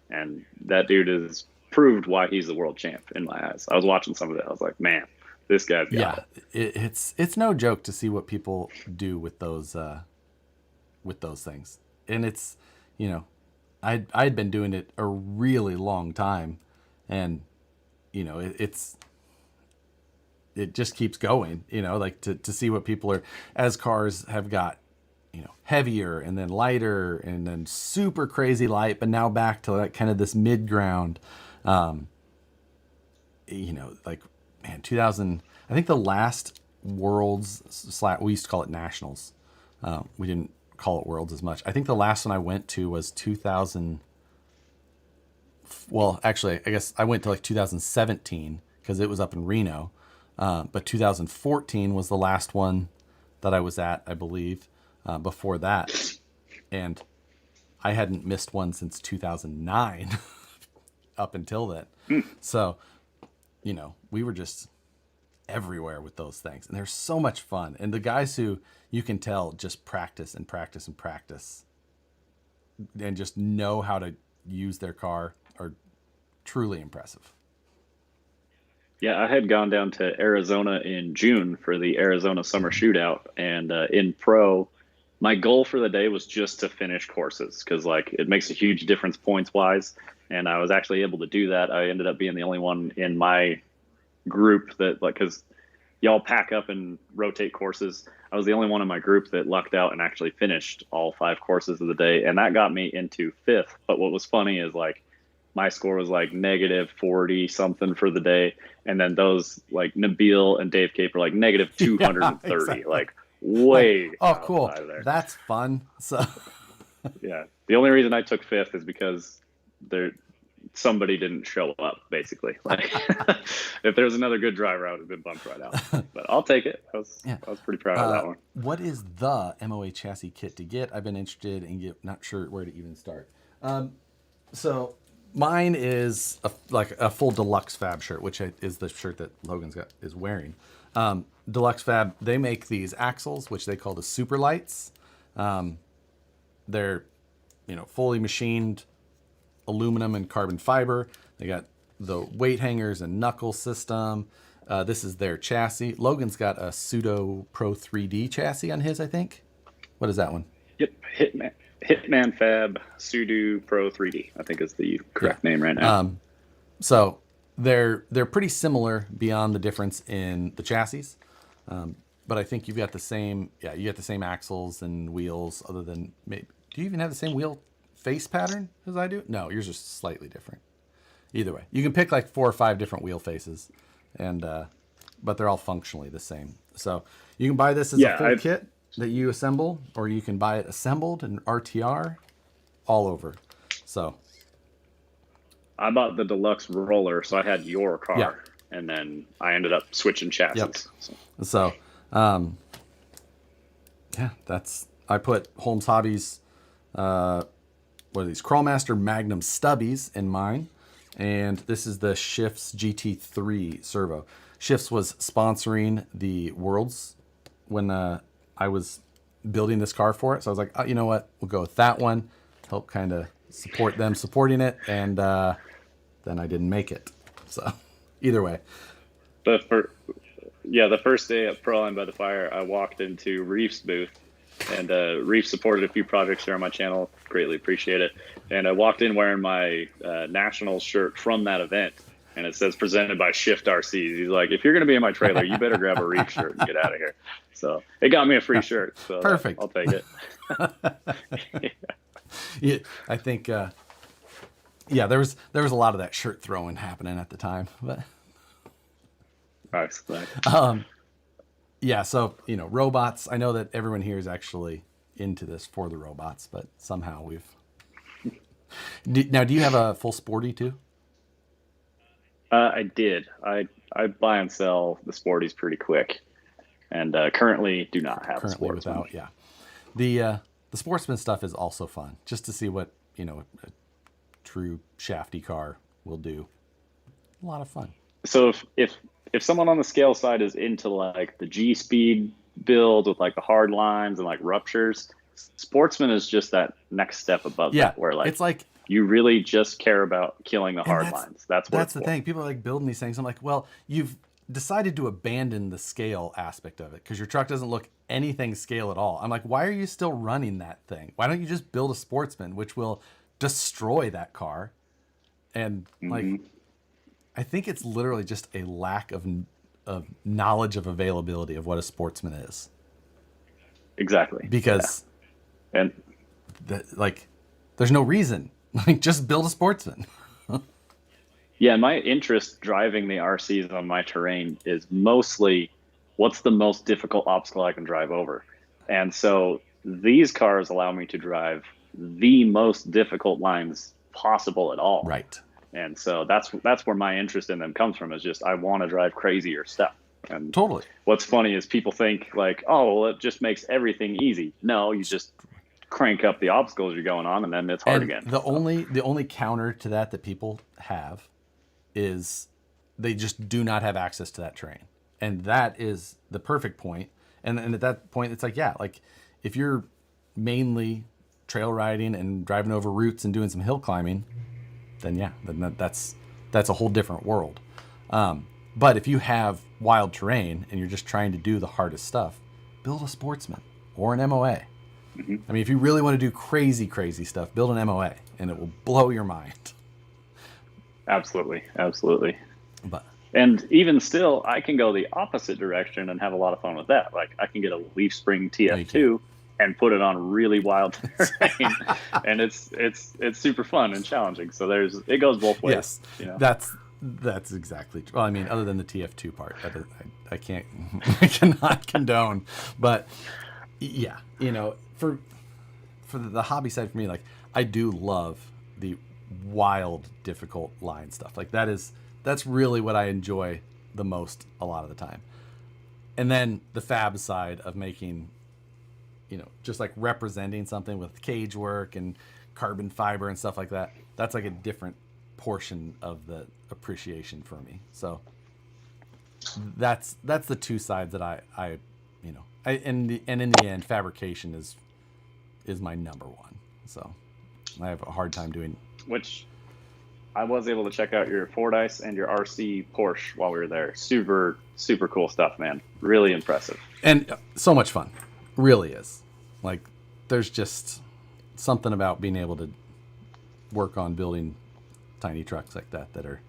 And that dude has proved why he's the world champ in my eyes. I was watching some of it. I was like, man, this guy's got it.
It's no joke to see what people do with those things. And it's, you know, I'd been doing it a really long time, and you know, it just keeps going, you know, like to see what people are, as cars have got, you know, heavier and then lighter and then super crazy light, but now back to like kind of this mid ground. You know, like, man, 2000, I think the last Worlds / we used to call it Nationals. We didn't call it Worlds as much. I think the last one I went to was 2000. Well, actually, I guess I went to like 2017 because it was up in Reno. But 2014 was the last one that I was at, I believe, before that. And I hadn't missed one since 2009 up until then. So, you know, we were just everywhere with those things. And they're so much fun. And the guys who you can tell just practice and practice and practice and just know how to use their car are truly impressive.
Yeah, I had gone down to Arizona in June for the Arizona Summer Shootout, and in pro, my goal for the day was just to finish courses, because like it makes a huge difference points wise, and I was actually able to do that. I ended up being the only one in my group that, like, because y'all pack up and rotate courses, I was the only one in my group that lucked out and actually finished all 5 courses of the day, and that got me into 5th. But what was funny is like my score was like negative 40 something for the day, and then those like Nabil and Dave Cape were like negative 230. Yeah, exactly. Like way
cool there. That's fun. So
yeah, the only reason I took 5th is because somebody didn't show up, basically. Like if there was another good driver, I would have been bumped right out. But I'll take it. I was pretty proud of that one.
What is the MOA chassis kit to get? I've been interested and not sure where to even start. So mine is a full Deluxe Fab shirt, which is the shirt that Logan's is wearing. Deluxe Fab, they make these axles, which they call the Super Lights. They're, you know, fully machined aluminum and carbon fiber. They got the weight hangers and knuckle system. This is their chassis. Logan's got a Pseudo Pro 3D chassis on his, I think. What is that one?
Yep, Hitman Fab Pseudo Pro 3D, I think is the correct name right now.
So they're pretty similar beyond the difference in the chassis. But I think you've got the same, you got the same axles and wheels, other than maybe, do you even have the same wheel face pattern as I do? No, yours are slightly different. Either way, you can pick like 4 or 5 different wheel faces, and but they're all functionally the same. So you can buy this as a full kit that you assemble, or you can buy it assembled in RTR all over. So
I bought the Deluxe roller, so I had your car, and then I ended up switching chassis.
Yep. So I put Holmes Hobbies, what are these? Crawlmaster Magnum Stubbies in mine. And this is the Shifts GT3 servo. Shifts was sponsoring the Worlds when I was building this car for it. So I was like, oh, you know what? We'll go with that one. Help kind of support them supporting it. And then I didn't make it. So either way.
The first day at Proline by the Fire, I walked into Reef's booth. And Reef supported a few projects here on my channel. Greatly appreciate it. And I walked in wearing my Nationals shirt from that event. and it says presented by Shift RCs. He's like, if you're going to be in my trailer, you better grab a Reef shirt and get out of here. So it got me a free shirt. So
Perfect.
I'll take it.
Yeah, I think, yeah, there was a lot of that shirt throwing happening at the time, but
Nice.
yeah. So, robots, I know that everyone here is actually into this for the robots, but somehow now, do you have a full sporty too?
I did. I buy and sell the sporties pretty quick, and currently do not have
Currently
a sportsman.
without, yeah. The sportsman stuff is also fun, just to see what, a true shafty car will do. A lot of fun.
So if someone on the scale side is into like the G speed build with like the hard lines and like ruptures, sportsman is just that next step above that, where like
it's like
you really just care about killing the hard lines. That's
the thing. People are like building these things. I'm like, well, you've decided to abandon the scale aspect of it because your truck doesn't look anything scale at all. I'm like, why are you still running that thing? Why don't you just build a sportsman, which will destroy that car? And like, I think it's literally just a lack of knowledge of availability of what a sportsman is.
Exactly.
Because
and
there's no reason. Like, just build a sportsman.
yeah, my interest driving the RCs on my terrain is mostly what's the most difficult obstacle I can drive over. And so these cars allow me to drive the most difficult lines possible at all.
Right.
And so that's where my interest in them comes from, is just I want to drive crazier stuff. And
totally.
What's funny is people think like, oh, well, it just makes everything easy. No, you just crank up the obstacles you're going on, and then it's hard again.
The only counter to that people have is they just do not have access to that terrain. And that is the perfect point. And at that point, it's like, yeah, like if you're mainly trail riding and driving over routes and doing some hill climbing, then yeah, that's a whole different world. But if you have wild terrain and you're just trying to do the hardest stuff, build a sportsman or an MOA. Mm-hmm. I mean, if you really want to do crazy stuff, build an MOA and it will blow your mind.
Absolutely. And even still, I can go the opposite direction and have a lot of fun with that. Like I can get a leaf spring TF2 and put it on really wild terrain, and it's super fun and challenging. So it goes both ways.
Yes, that's exactly true. Well, I mean, other than the TF2 part, I can't, I cannot condone. But yeah, for the hobby side for me, like I do love the wild, difficult line stuff. Like that's really what I enjoy the most a lot of the time. And then the fab side of making, just like representing something with cage work and carbon fiber and stuff like that. That's like a different portion of the appreciation for me. So that's the two sides that I in the end, fabrication is my number one. So I have a hard time doing.
Which I was able to check out your Fordyce and your RC Porsche while we were there. Super, super cool stuff, man. Really impressive.
And so much fun. Really is. Like, there's just something about being able to work on building tiny trucks like that are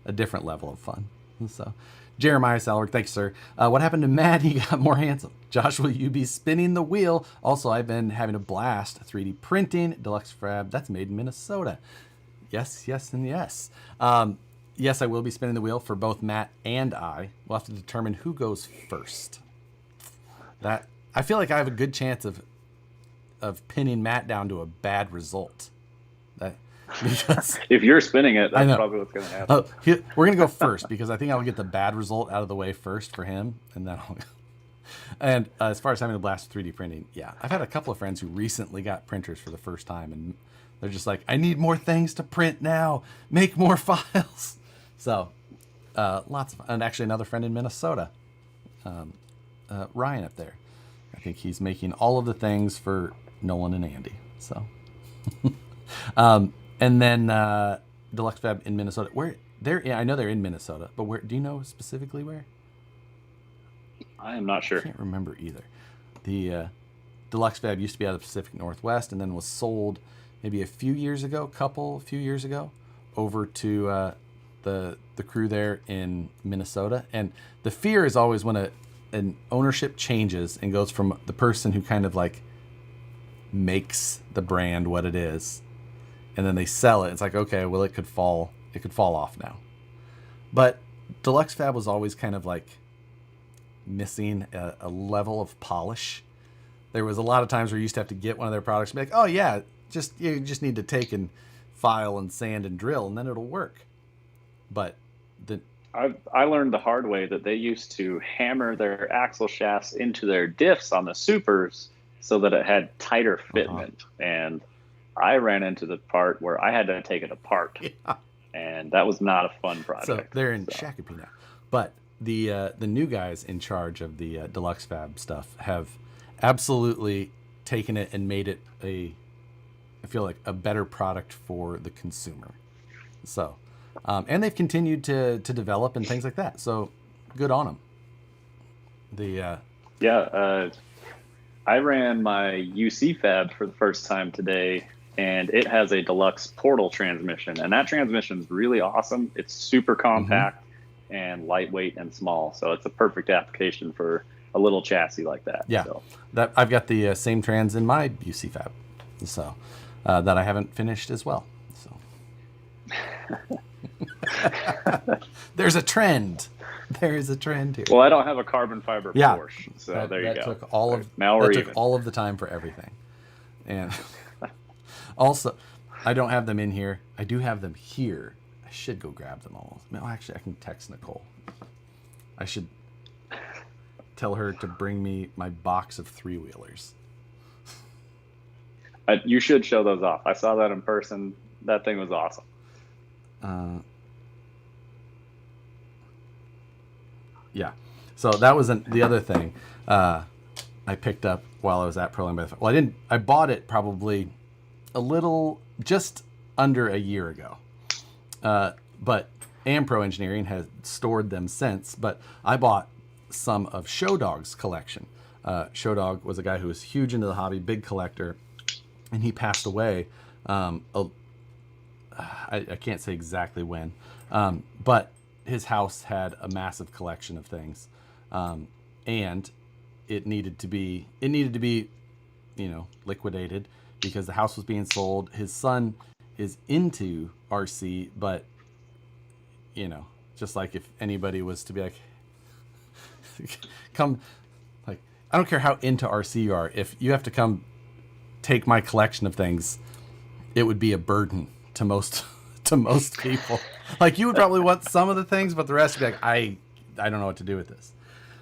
a different level of fun. So, Jeremiah Salberg, thanks, sir. What happened to Matt? He got more handsome. Josh, will you be spinning the wheel? Also, I've been having a blast 3D printing. Deluxe Fab, that's made in Minnesota. Yes, and yes. Yes, I will be spinning the wheel for both Matt and I. We'll have to determine who goes first. That I feel like I have a good chance of pinning Matt down to a bad result. Because
if you're spinning it, that's probably what's going to happen.
We're going to go first because I think I'll get the bad result out of the way first for him, and then And as far as having a blast with 3D printing, yeah, I've had a couple of friends who recently got printers for the first time, and they're just like, I need more things to print now. Make more files. So lots of fun. And actually another friend in Minnesota, Ryan up there. I think he's making all of the things for Nolan and Andy. So, and then Deluxe Fab in Minnesota. Where they're, I know they're in Minnesota, but where? Do you know specifically where?
I am not sure.
I can't remember either. The Deluxe Fab used to be out of the Pacific Northwest, and then was sold maybe a few years ago, over to the crew there in Minnesota, and the fear is always when an ownership changes and goes from the person who kind of like makes the brand what it is, and then they sell it. It's like, okay, well, it could fall off now. But Deluxe Fab was always kind of like missing a level of polish. There was a lot of times where you used to have to get one of their products and be like, oh yeah, you just need to take and file and sand and drill, and then it'll work. But
I learned the hard way that they used to hammer their axle shafts into their diffs on the supers so that it had tighter fitment. And I ran into the part where I had to take it apart.
Yeah.
And that was not a fun project.
So they're in Shakopee now. But the new guys in charge of the Deluxe Fab stuff have absolutely taken it and made it I feel like a better product for the consumer. So, and they've continued to develop and things like that. So good on them.
I ran my UC Fab for the first time today, and it has a deluxe portal transmission, and that transmission is really awesome. It's super compact and lightweight and small, so it's a perfect application for a little chassis like that.
Yeah,
so.
That I've got the same trans in my UC Fab, so that I haven't finished as well. So there's a trend. There is a trend here.
Well, I don't have a carbon fiber Porsche, so there you go.
Took all of took all of the time for everything, and also I don't have them in here. I do have them here. I should go grab them all. No, actually, I can text Nicole. I should tell her to bring me my box of 3-wheelers.
You should show those off. I saw that in person. That thing was awesome.
Yeah. So that was the other thing I picked up while I was at Proline by the. Well, I bought it probably just under a year ago. But Ampro Engineering has stored them since. But I bought some of Showdog's collection. Showdog was a guy who was huge into the hobby, big collector, and he passed away. I can't say exactly when, but his house had a massive collection of things, and it needed to be liquidated because the house was being sold. His son is into RC, but just like if anybody was to be like, come, like, I don't care how into RC you are, if you have to come take my collection of things, it would be a burden to most people. Like, you would probably want some of the things, but the rest would be like, I don't know what to do with this.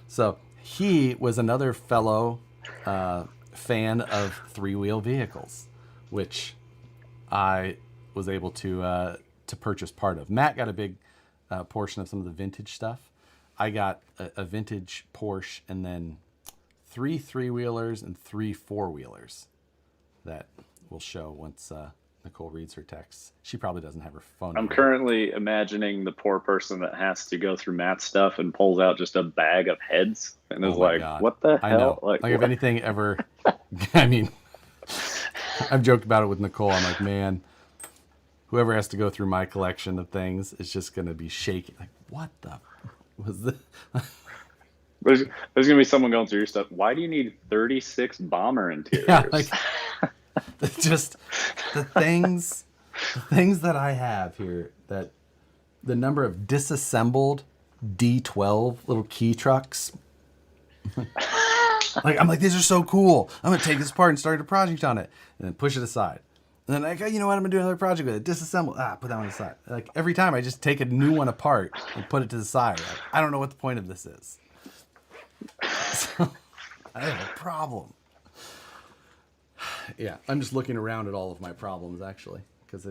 So he was another fellow fan of 3-wheel vehicles, which I was able to purchase part of. Matt got a big portion of some of the vintage stuff. I got a vintage Porsche and then 3 3-wheelers and 3 4-wheelers that we'll show once Nicole reads her texts. She probably doesn't have her phone number.
I'm currently imagining the poor person that has to go through Matt's stuff and pulls out just a bag of heads and is like, God. What the hell?
I know. Like if anything ever, I mean, I've joked about it with Nicole. I'm like, man, whoever has to go through my collection of things is just going to be shaking. Like, what the was this?
There's going to be someone going through your stuff. Why do you need 36 bomber interiors?
Yeah, like, just the things that I have here, that the number of disassembled D12 little key trucks. I'm like, these are so cool. I'm going to take this apart and start a project on it and then push it aside. And then like, you know what? I'm going to do another project with it. Disassemble. Put that one aside. Like every time I just take a new one apart and put it to the side. Like, I don't know what the point of this is. So, I have a problem. Yeah, I'm just looking around at all of my problems actually, because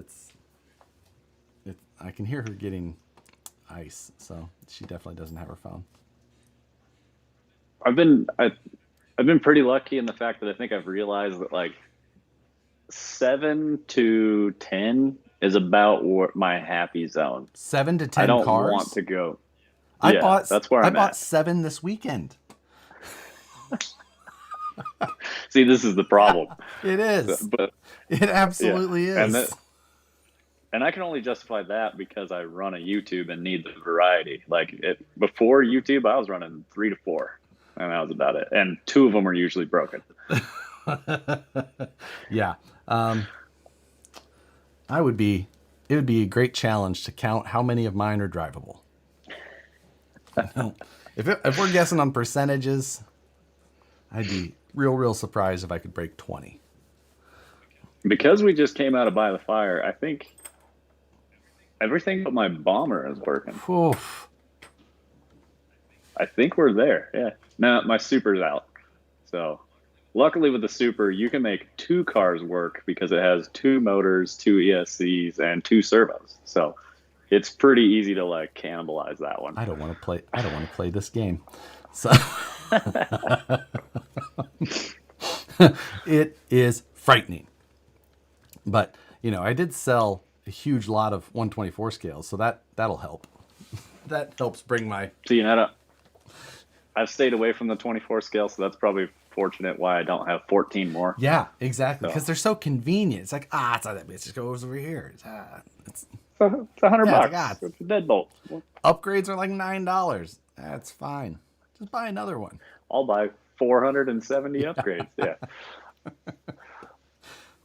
I can hear her getting ice, so she definitely doesn't have her phone.
I've been pretty lucky in the fact that I think I've realized that like 7 to 10 is about my happy zone.
7 to 10
I don't
cars?
want to go.
That's where
I
bought 7 this weekend.
See, this is the problem.
It is. But it absolutely is.
and I can only justify that because I run a YouTube and need the variety. Like before YouTube, I was running 3 to 4, and that was about it. And 2 of them were usually broken.
Yeah. It would be a great challenge to count how many of mine are drivable. If we're guessing on percentages, I'd be real surprised if I could break 20.
Because we just came out of By the Fire, I think everything but my bomber is working.
Oof.
I think we're there. Yeah. Now my super's out. So luckily with the super, you can make 2 cars work because it has 2 motors, 2 ESCs, and 2 servos. So it's pretty easy to like cannibalize that one.
I don't want to play this game. So it is frightening. But, I did sell a huge lot of 124 scales, so that'll help. That helps bring my...
See, I've stayed away from the 24 scale, so that's probably fortunate why I don't have 14 more.
Yeah, exactly, because they're so convenient. It's like, it's not that bitch, just goes over here.
It's $100.
Like,
It's a deadbolt.
Upgrades are like $9. That's fine. Just buy another one.
I'll buy 470 upgrades. Yeah.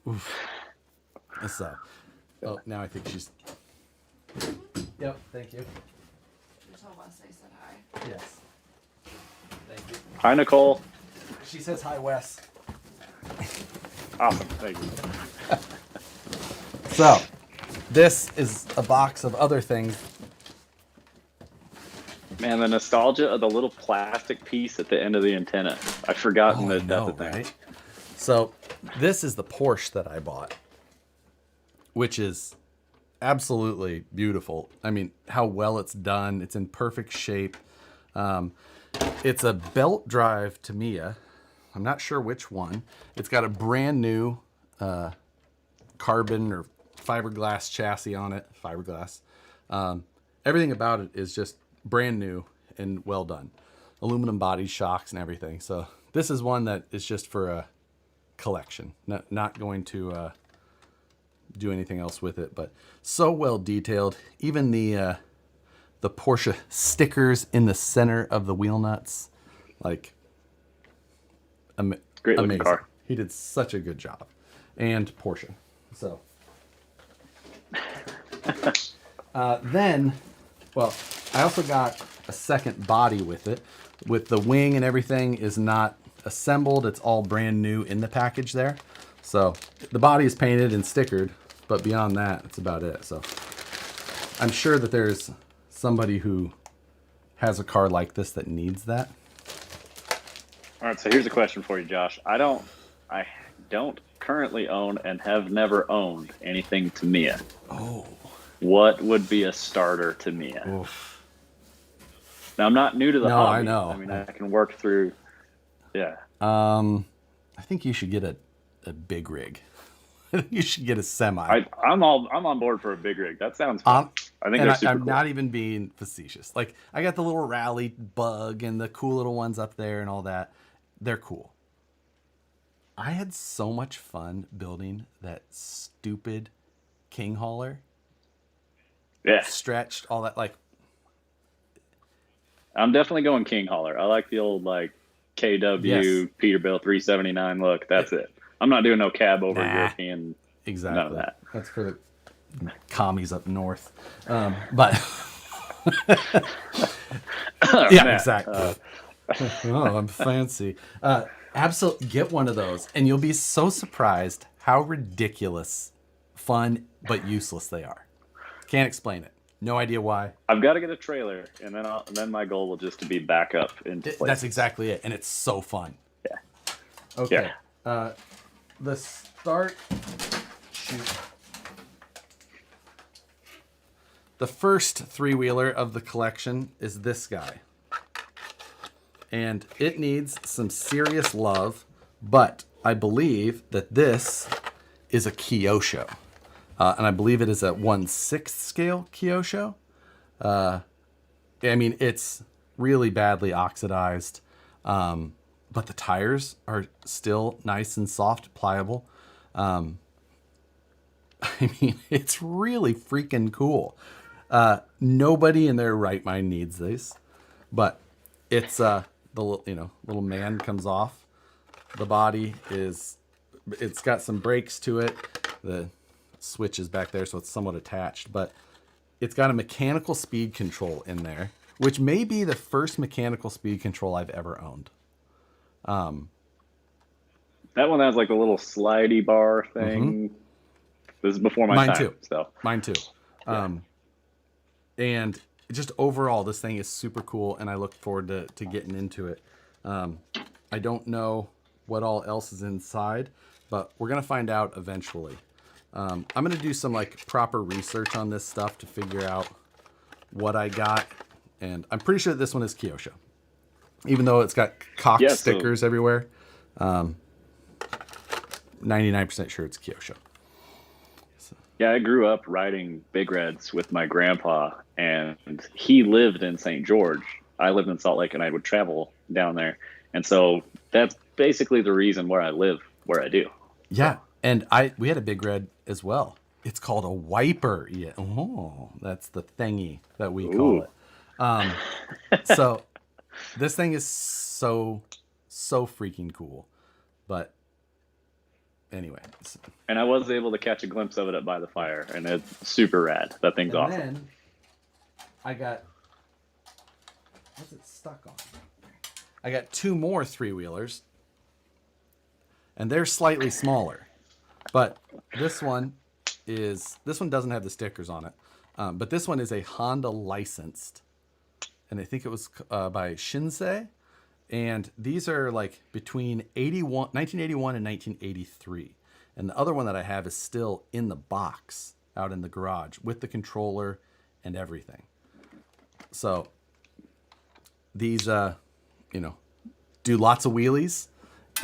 Oof. So, now I think she's... Yep, thank you.
You told us they said hi.
Yes. Thank you.
Hi, Nicole.
She says hi, Wes.
Awesome. Thank you.
So, this is a box of other things.
Man, the nostalgia of the little plastic piece at the end of the antenna. I've forgotten that's a thing.
Right? So, this is the Porsche that I bought, which is absolutely beautiful. I mean, how well it's done. It's in perfect shape. It's a belt drive Tamiya. I'm not sure which one. It's got a brand new carbon or fiberglass chassis on it. Fiberglass. Everything about it is just brand new and well done. Aluminum body shocks and everything. So this is one that is just for a collection. Not going to do anything else with it, but so well detailed. Even the Porsche stickers in the center of the wheel nuts, like
Great looking
amazing.
car.
He did such a good job, and Porsche. So then, well, I also got a second body with it, with the wing and everything is not assembled. It's all brand new in the package there. So the body is painted and stickered, but beyond that, it's about it. So I'm sure that there's somebody who has a car like this that needs that.
All right, so here's a question for you, Josh. I don't currently own and have never owned anything Tamiya.
Oh.
What would be a starter Tamiya?
Oof.
Now, I'm not new to the
No,
hobby.
I know.
I mean, I can work through, yeah.
I think you should get a big rig. You should get a semi.
I'm on board for a big rig. That sounds fun. I think they're super
I'm
cool.
not even being facetious. Like, I got the little rally bug and the cool little ones up there and all that. They're cool. I had so much fun building that stupid king hauler.
Yeah,
Stretched, all that. Like,
I'm definitely going king hauler. I like the old like KW
Yes.
Peterbilt 379 look. That's it. I'm not doing no cab over
Nah.
European.
exactly.
None of that.
That's for the commies up north. But yeah,
Matt,
exactly. Oh, I'm fancy. Absolutely, get one of those, and you'll be so surprised how ridiculous, fun, but useless they are. Can't explain it. No idea why.
I've got to get a trailer, and then my goal will just to be back up into place.
That's exactly it, and it's so fun.
Yeah.
Okay. The start. Shoot. The first three-wheeler of the collection is this guy. And it needs some serious love, but I believe that this is a Kyosho. And I believe it is a 1/6 scale Kyosho. I mean, it's really badly oxidized, but the tires are still nice and soft, pliable. I mean, it's really freaking cool. Nobody in their right mind needs this, but it's little man comes off. The body it's got some brakes to it. The switch is back there, so it's somewhat attached, but it's got a mechanical speed control in there, which may be the first mechanical speed control I've ever owned.
That one has like a little slidey bar thing. This is before my
Mine
time.
too.
So
Mine too. And just overall, this thing is super cool, and I look forward to getting into it. I don't know what all else is inside, but we're gonna find out eventually. I'm gonna do some like proper research on this stuff to figure out what I got, and I'm pretty sure that this one is Kyosho, even though it's got cock stickers everywhere. 99% sure it's Kyosho.
yeah, I grew up riding big reds with my grandpa, and he lived in St. George. I lived in Salt Lake, and I would travel down there, and so that's basically the reason where I live where I do.
Yeah, and we had a big red as well. It's called a wiper. Yeah, oh, that's the thingy that we call it. So this thing is so freaking cool. But anyway,
and I was able to catch a glimpse of it up by the fire, and it's super rad. That thing's awesome.
Then I got what's it stuck on? I got two more 3-wheelers, and they're slightly smaller. But this one doesn't have the stickers on it. But this one is a Honda licensed, and I think it was by Shinsei. And these are like between 1981 and 1983. And the other one that I have is still in the box out in the garage with the controller and everything. So these, do lots of wheelies,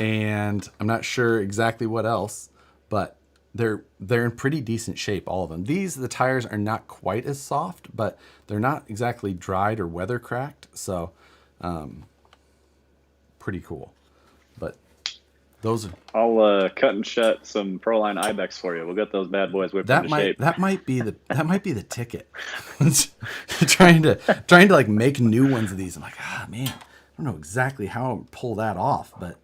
and I'm not sure exactly what else, but they're in pretty decent shape, all of them. The tires are not quite as soft, but they're not exactly dried or weather cracked. So, pretty cool. But those are...
I'll cut and shut some Proline Ibex for you. We'll get those bad boys whipped into shape.
That might be the ticket. trying to like make new ones of these. I'm like, man, I don't know exactly how to pull that off, but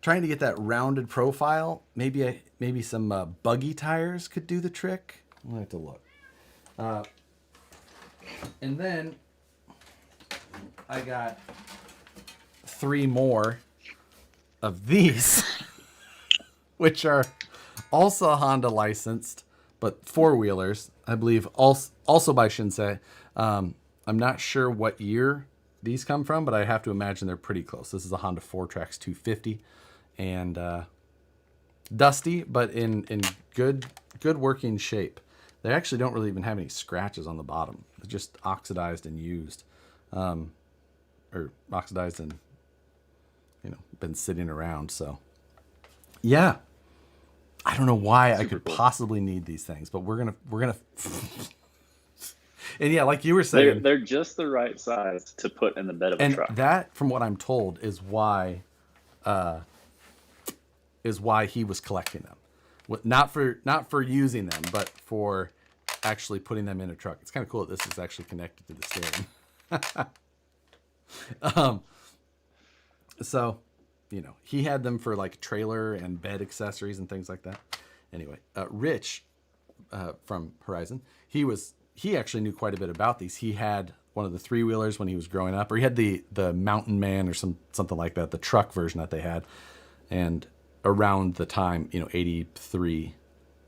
trying to get that rounded profile, maybe some buggy tires could do the trick. We'll have to look. And then I got 3 more of these, which are also Honda licensed, but 4-wheelers, I believe, also by Shinsei. I'm not sure what year these come from, but I have to imagine they're pretty close. This is a Honda 4Trax 250, and dusty, but in good working shape. They actually don't really even have any scratches on the bottom. They're just oxidized and used, or oxidized and been sitting around. So yeah, I don't know why I could possibly need these things, but we're gonna and yeah, like you were saying,
they're just the right size to put in the bed of a truck.
That, from what I'm told, is why he was collecting them. Not for using them, but for actually putting them in a truck. It's kind of cool that this is actually connected to the steering. So, he had them for like trailer and bed accessories and things like that. Anyway, Rich from Horizon, he actually knew quite a bit about these. He had one of the 3-wheelers when he was growing up, or he had the Mountain Man or something like that, the truck version that they had. And around the time, 83,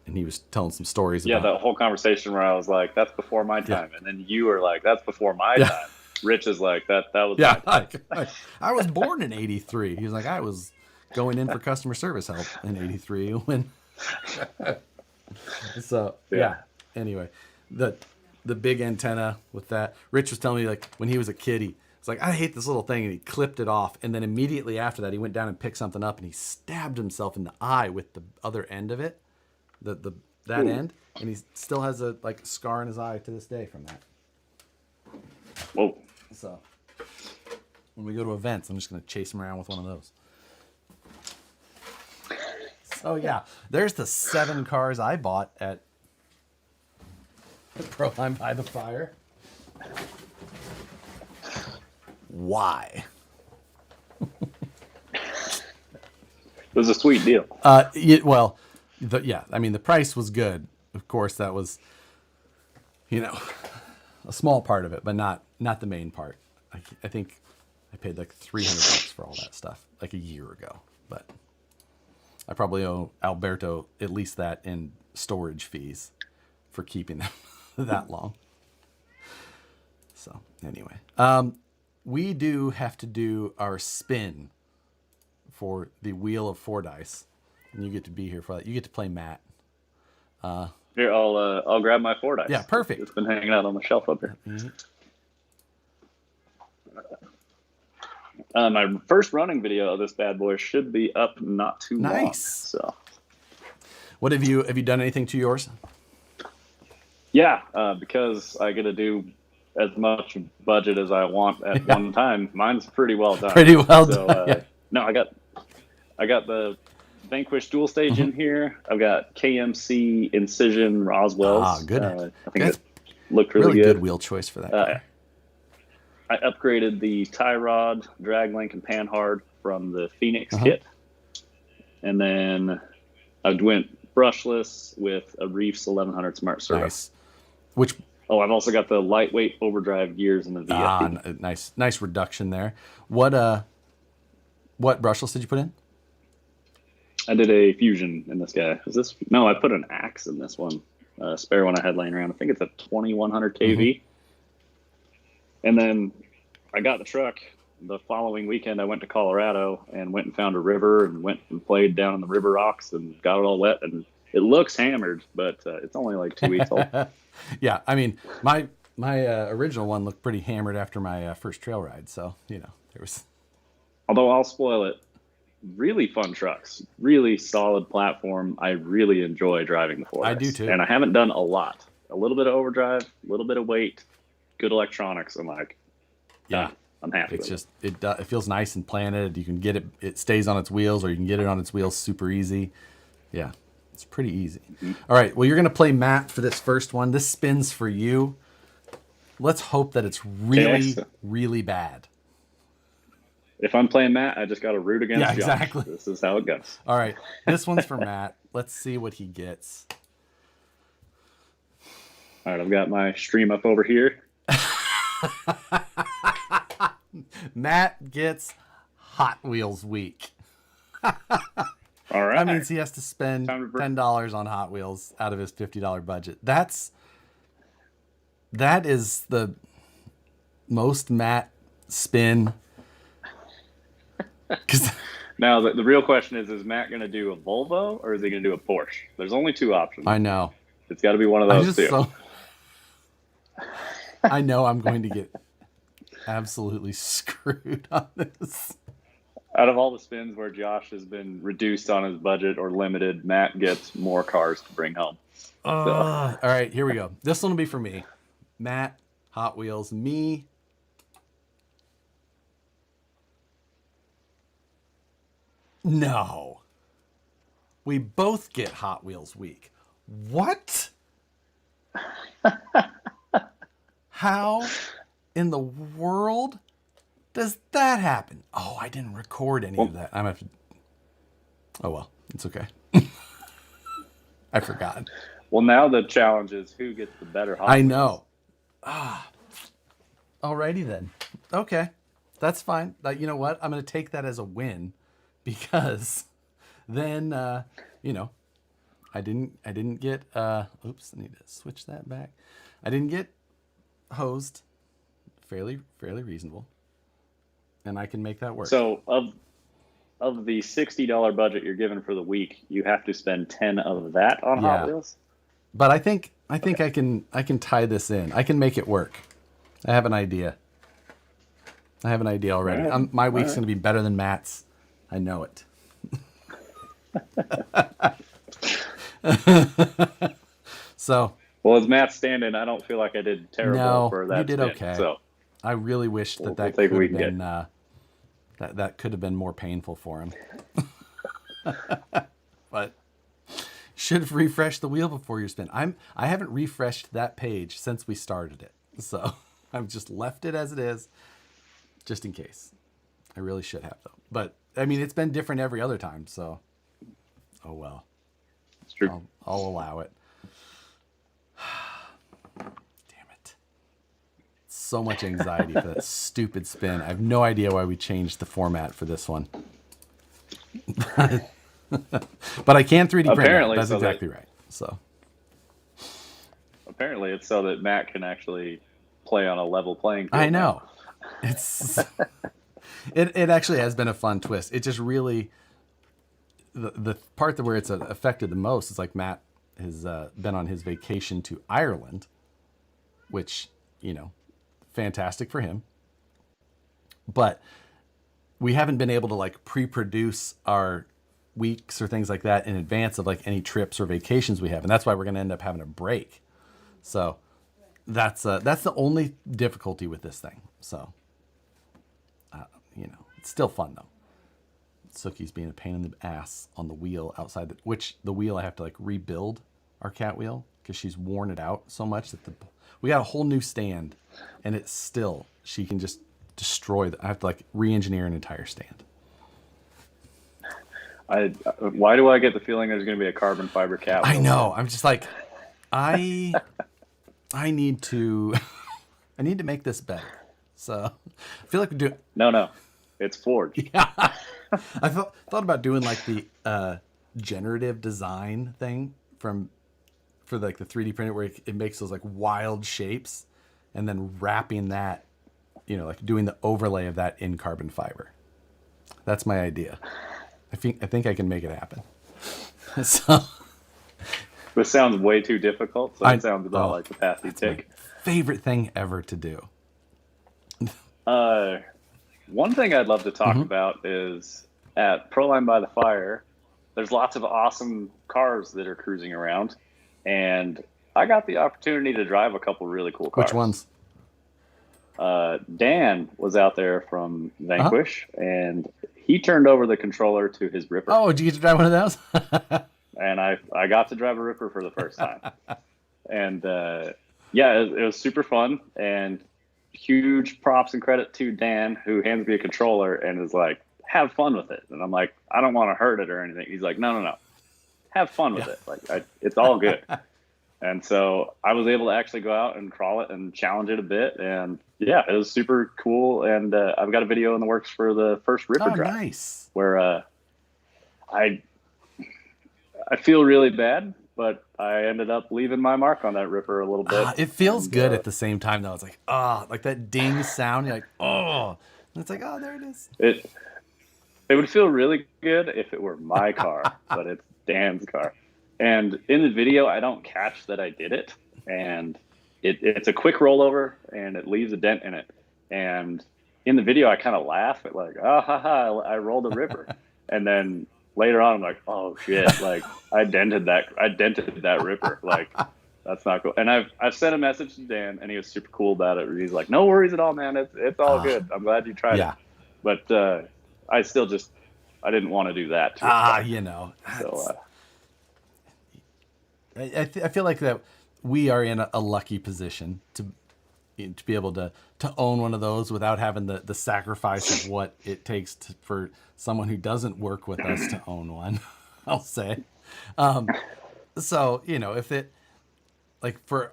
and he was telling some stories about...
Yeah, that whole conversation where I was like, that's before my time. Yeah. And then you were like, that's before my time. Rich is like, that was my time.
I was born in 83. He was like, I was going in for customer service help in 83 when... So, yeah. Anyway, the big antenna with that. Rich was telling me, like, when he was a kid, he was like, I hate this little thing, and he clipped it off. And then immediately after that, he went down and picked something up, and he stabbed himself in the eye with the other end of it, that end, and he still has a scar in his eye to this day from that.
Whoa!
So when we go to events, I'm just gonna chase him around with one of those. So yeah, there's the 7 cars I bought at Proline by the Fire. Why?
It was a sweet deal.
Well, I mean, the price was good. Of course, that was, a small part of it, but not the main part. I think I paid like $300 for all that stuff like a year ago, but I probably owe Alberto at least that in storage fees for keeping them that long. So anyway, we do have to do our spin for the Wheel of 4 Dice, and you get to be here for that. You get to play Matt.
Here, I'll grab my 4 dice.
Yeah, perfect.
It's been hanging out on the shelf up here.
Mm-hmm.
My first running video of this bad boy should be up not too long.
Nice.
So,
what have you done anything to yours?
yeah, because I get to do as much budget as I want at one time. Mine's pretty well done.
Pretty well done. Yeah.
No, I got the Vanquish dual stage in here. I've got KMC Incision Roswell's.
Ah, good.
I think it looked really
good wheel choice for that guy.
I upgraded the tie rod, drag link, and panhard from the Phoenix kit. And then I went brushless with a Reefs 1100 Smart Servo.
Nice. Which...
Oh, I've also got the lightweight overdrive gears in the VFD.
Nice reduction there. What brushless did you put in?
I did a Fusion in this guy. Is this? No, I put an Axe in this one. Spare one I had laying around. I think it's a 2100 KV. And then I got the truck. The following weekend, I went to Colorado and went and found a river and went and played down in the river rocks and got it all wet. And it looks hammered, but it's only like 2 weeks old.
Yeah, I mean, my original one looked pretty hammered after my first trail ride. So, there was...
Although I'll spoil it, really fun trucks, really solid platform. I really enjoy driving the 4
I do too.
And I haven't done a lot. A little bit of overdrive, a little bit of weight, good electronics. I'm like, I'm happy.
It's just it feels nice and planted. You can get it. It stays on its wheels, or you can get it on its wheels super easy. Yeah, it's pretty easy. All right. Well, you're gonna play Matt for this first one. This spins for you. Let's hope that it's really, really bad.
If I'm playing Matt, I just got to root against Josh.
Exactly.
This is how it goes.
All right. This one's for Matt. Let's see what he gets.
All right. I've got my stream up over here.
Matt gets Hot Wheels week.
All right.
That means he has to spend $10 on Hot Wheels out of his $50 budget. That is the most Matt spin.
Now, the real question is Matt going to do a Volvo or is he going to do a Porsche? There's only 2 options.
I know.
It's got to be one of those two.
I know I'm going to get absolutely screwed on this.
Out of all the spins where Josh has been reduced on his budget or limited, Matt gets more cars to bring home.
All right, here we go. This one will be for me. Matt, Hot Wheels, me. No. We both get Hot Wheels week. What? How in the world does that happen? Oh, I didn't record any of that. I'm gonna have to... Oh, well, it's okay. I forgot.
Well, now the challenge is who gets the better Hot Wheels.
I know. Alrighty then. Okay. That's fine. You know what? I'm going to take that as a win because then, I didn't get, oops, I need to switch that back. I didn't get hosed. Fairly reasonable. And I can make that work.
So of the $60 budget you're given for the week, you have to spend 10 of that on Hot Wheels?
But I think I can tie this in. I can make it work. I have an idea. Already.
Right.
My week's going to be better than Matt's. I know it. So.
Well, as Matt's standing, I don't feel like I did terrible for that.
You did
spin,
okay.
So
I really wish that could have been that could have been more painful for him. But should have refreshed the wheel before your spin. I haven't refreshed that page since we started it. So I've just left it as it is, just in case. I really should have though. But I mean, it's been different every other time. So, oh well.
It's true.
I'll allow it. Damn it. So much anxiety for that stupid spin. I have no idea why we changed the format for this one. But I can 3D print
Apparently,
it. That's
so
exactly right. So
apparently it's so that Matt can actually play on a level playing field.
I know. It's it actually has been a fun twist. It just really the part that where it's affected the most is like Matt has been on his vacation to Ireland, which, you know, fantastic for him. But we haven't been able to like pre-produce our weeks or things like that in advance of like any trips or vacations we have, and that's why we're going to end up having a break. So that's the only difficulty with this thing. So you know, it's still fun though. Sookie's being a pain in the ass on the wheel outside, which the wheel I have to like rebuild our cat wheel because she's worn it out so much that we got a whole new stand, and it's still, she can just destroy I have to like re-engineer an entire stand.
Why do I get the feeling there's going to be a carbon fiber cat wheel?
I know. I'm just like, I need to make this better. So I feel like we're doing.
No, it's forged.
Yeah, I thought about doing like the generative design thing for like the 3D printer where it makes those like wild shapes, and then wrapping that, you know, like doing the overlay of that in carbon fiber. That's my idea. I think I can make it happen. So
This sounds way too difficult. So it sounds about like the path you take.
Favorite thing ever to do.
One thing I'd love to talk about is at Proline by the Fire, there's lots of awesome cars that are cruising around, and I got the opportunity to drive a couple really cool cars.
Which ones?
Dan was out there from Vanquish, and he turned over the controller to his Ripper.
Oh, did you get to drive one of those?
And I got to drive a Ripper for the first time. And yeah, it was super fun, and huge props and credit to Dan, who hands me a controller and is like, have fun with it. And I'm like, I don't want to hurt it or anything. He's like, no. Have fun with it. Like, it's all good. And so I was able to actually go out and crawl it and challenge it a bit. And yeah, it was super cool. And I've got a video in the works for the first Ripper drive.
Nice.
Where I feel really bad, but I ended up leaving my mark on that Ripper a little bit.
It feels good at the same time though. It's like, like that ding sound. You're like, and it's like, there it is.
It would feel really good if it were my car, but it's Dan's car. And in the video, I don't catch that I did it. And it's a quick rollover, and it leaves a dent in it. And in the video, I kind of laugh at like, I rolled a Ripper. And then later on, I'm like, oh shit, like I dented that Ripper. Like, that's not cool. And I've sent a message to Dan, and he was super cool about it. He's like, no worries at all, man. It's all good. I'm glad you tried it. But I still I didn't want to do that.
You know.
So
I feel like that we are in a lucky position to be able to own one of those without having the sacrifice of what it takes for someone who doesn't work with us to own one. I'll say. So, you know, if it like for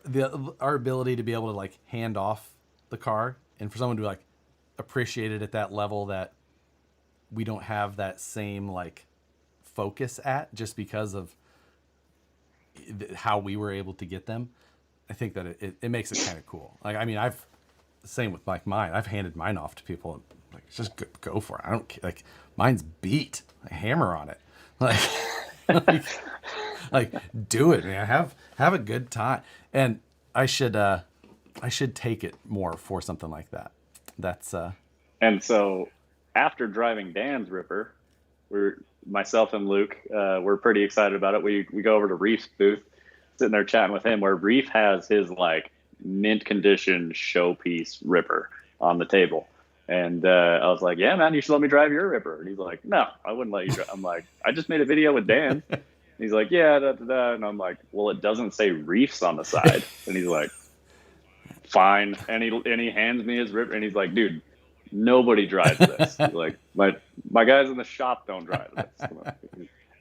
our ability to be able to like hand off the car, and for someone to like appreciate it at that level that we don't have that same like focus at, just because of how we were able to get them, I think that it makes it kind of cool. Like, I mean, same with like mine. I've handed mine off to people and like, just go for it. I don't like, mine's beat. I hammer on it. Like, like do it, man. Have a good time. And I should take it more for something like that. That's
And so after driving Dan's Ripper, myself and Luke, we're pretty excited about it. We go over to Reef's booth, sitting there chatting with him, where Reef has his like mint condition showpiece Ripper on the table. And I was like, yeah, man, you should let me drive your Ripper. And he's like, no, I wouldn't let you drive. I'm like, I just made a video with Dan. He's like, yeah, da, da, da. And I'm like, well, it doesn't say reefs on the side. And he's like, fine. And he hands me his ripper, and he's like, dude, nobody drives this. He's like, my guys in the shop don't drive this.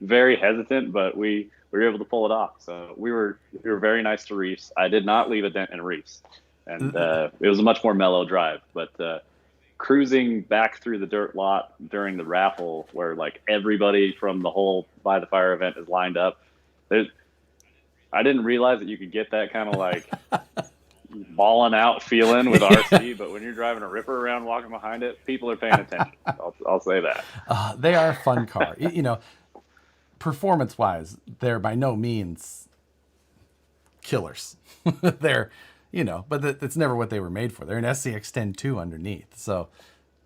Very hesitant, but we were able to pull it off. So we were very nice to reefs. I did not leave a dent in reefs, and it was a much more mellow drive. But cruising back through the dirt lot during the raffle, where like everybody from the whole By the Fire event is lined up, I didn't realize that you could get that kind of like balling out feeling with RC, but when you're driving a Ripper around walking behind it, people are paying attention. I'll say that.
They are a fun car. You know, performance wise, they're by no means killers. They're, you know, but that's never what they were made for. They're an SCX-10-2 underneath, so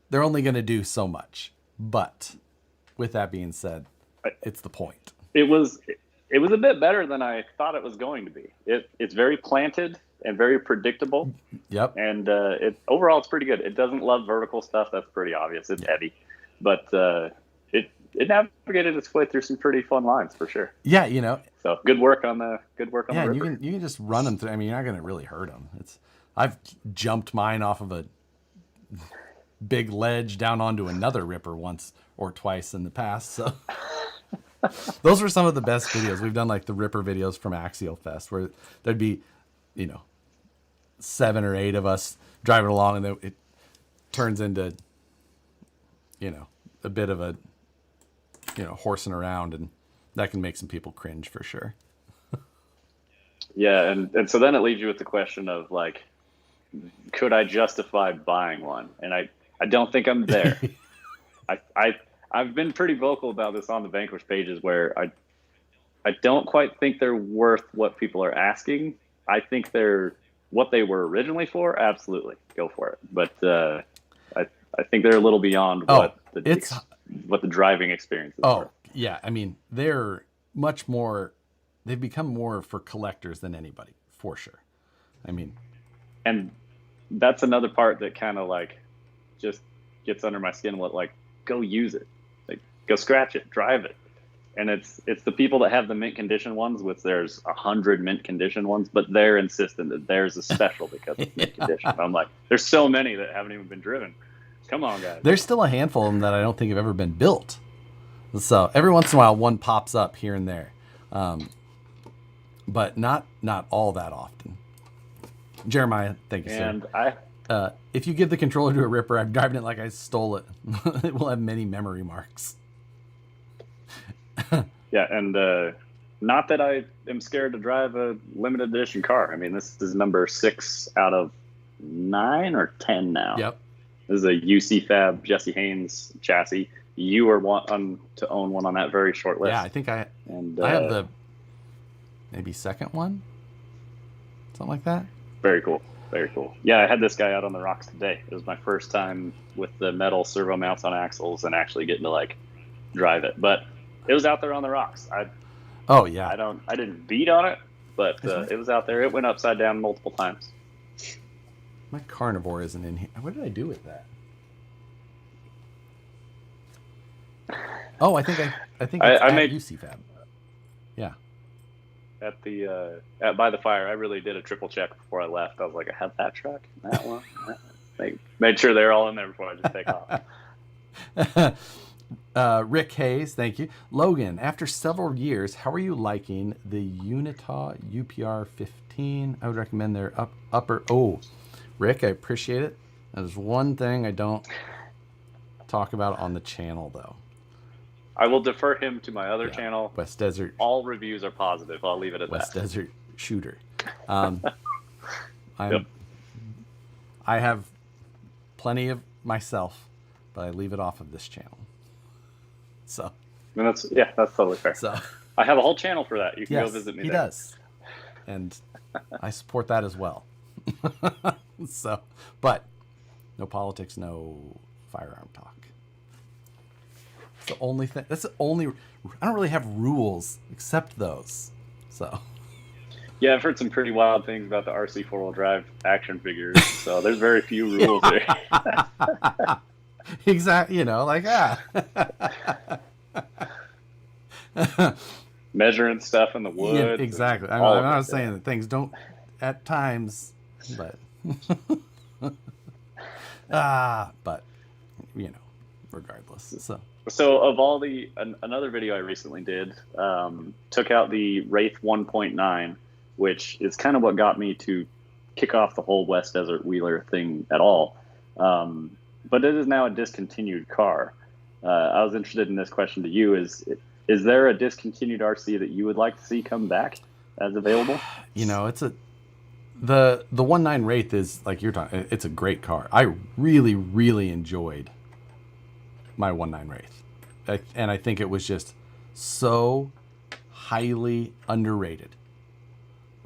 they're only going to do so much. But with that being said, it's the point.
It was a bit better than I thought it was going to be. It's very planted and very predictable.
Yep.
And overall, it's pretty good. It doesn't love vertical stuff. That's pretty obvious. It's heavy, but it navigated its way through some pretty fun lines for sure.
Yeah, you know.
So good work on the Ripper.
And you can just run them through. I mean, you're not going to really hurt them. I've jumped mine off of a big ledge down onto another Ripper once or twice in the past. So those were some of the best videos. We've done like the Ripper videos from Axial Fest, where there'd be, you know, 7 or 8 of us driving along, and then it turns into, you know, a bit of a, you know, horsing around, and that can make some people cringe for sure.
Yeah, and so then it leaves you with the question of like, could I justify buying one? And I don't think I'm there. I've been pretty vocal about this on the Vanquish pages, where I don't quite think they're worth what people are asking. I think they're what they were originally for. Absolutely, go for it. But I think they're a little beyond what the driving experience is.
Oh, yeah. I mean, they're much more. They've become more for collectors than anybody, for sure. I mean,
and that's another part that kind of like just gets under my skin. Like, go use it, like go scratch it, drive it. And it's the people that have the mint condition ones, which there's 100 mint condition ones, but they're insistent that theirs is special because it's mint condition. I'm like, there's so many that haven't even been driven. Come on, guys.
There's still a handful of them that I don't think have ever been built. So every once in a while, one pops up here and there, but not all that often. Jeremiah, thank you,
and
sir. If you give the controller to a Ripper, I'm driving it like I stole it. It will have many memory marks.
Yeah, and not that I am scared to drive a limited edition car. I mean, this is number 6 out of 9 or 10 now.
Yep.
This is a UC Fab Jesse Haynes chassis. You are to own one on that very short list.
Yeah, I think I have the maybe second one, something like that.
Very cool. Very cool. Yeah, I had this guy out on the rocks today. It was my first time with the metal servo mounts on axles and actually getting to like drive it. But it was out there on the rocks. I didn't beat on it, but it was out there. It went upside down multiple times.
My carnivore isn't in here. What did I do with that? Oh, I think I made UC Fab. Yeah.
At By the Fire, I really did a triple check before I left. I was like, I have that truck, that one. Made sure they're all in there before I just take off.
Rick Hayes, thank you. Logan, after several years, how are you liking the Unita UPR 15? I would recommend their upper. Oh, Rick, I appreciate it. There's one thing I don't talk about on the channel, though.
I will defer him to my other channel.
West Desert.
All reviews are positive. I'll leave it at
West
that.
West Desert Shooter. I have plenty of myself, but I leave it off of this channel. So.
And that's totally fair.
So.
I have a whole channel for that. You can go visit me there.
He does. And I support that as well. So, but no politics, no firearm talk. It's the only thing. That's the only. I don't really have rules except those. So.
Yeah, I've heard some pretty wild things about the RC 4-wheel drive action figures. So there's very few rules there.
Exactly. You know, like
measuring stuff in the woods.
Yeah, exactly. I'm not saying that things don't at times, but but regardless.
So of all another video I recently did, took out the Wraith 1.9, which is kind of what got me to kick off the whole West Desert Wheeler thing at all. But it is now a discontinued car. I was interested in this question to you: is there a discontinued RC that you would like to see come back as available?
It's the 1.9 Wraith is like you're talking. It's a great car. I really, really enjoyed my 1.9 Wraith, and I think it was just so highly underrated.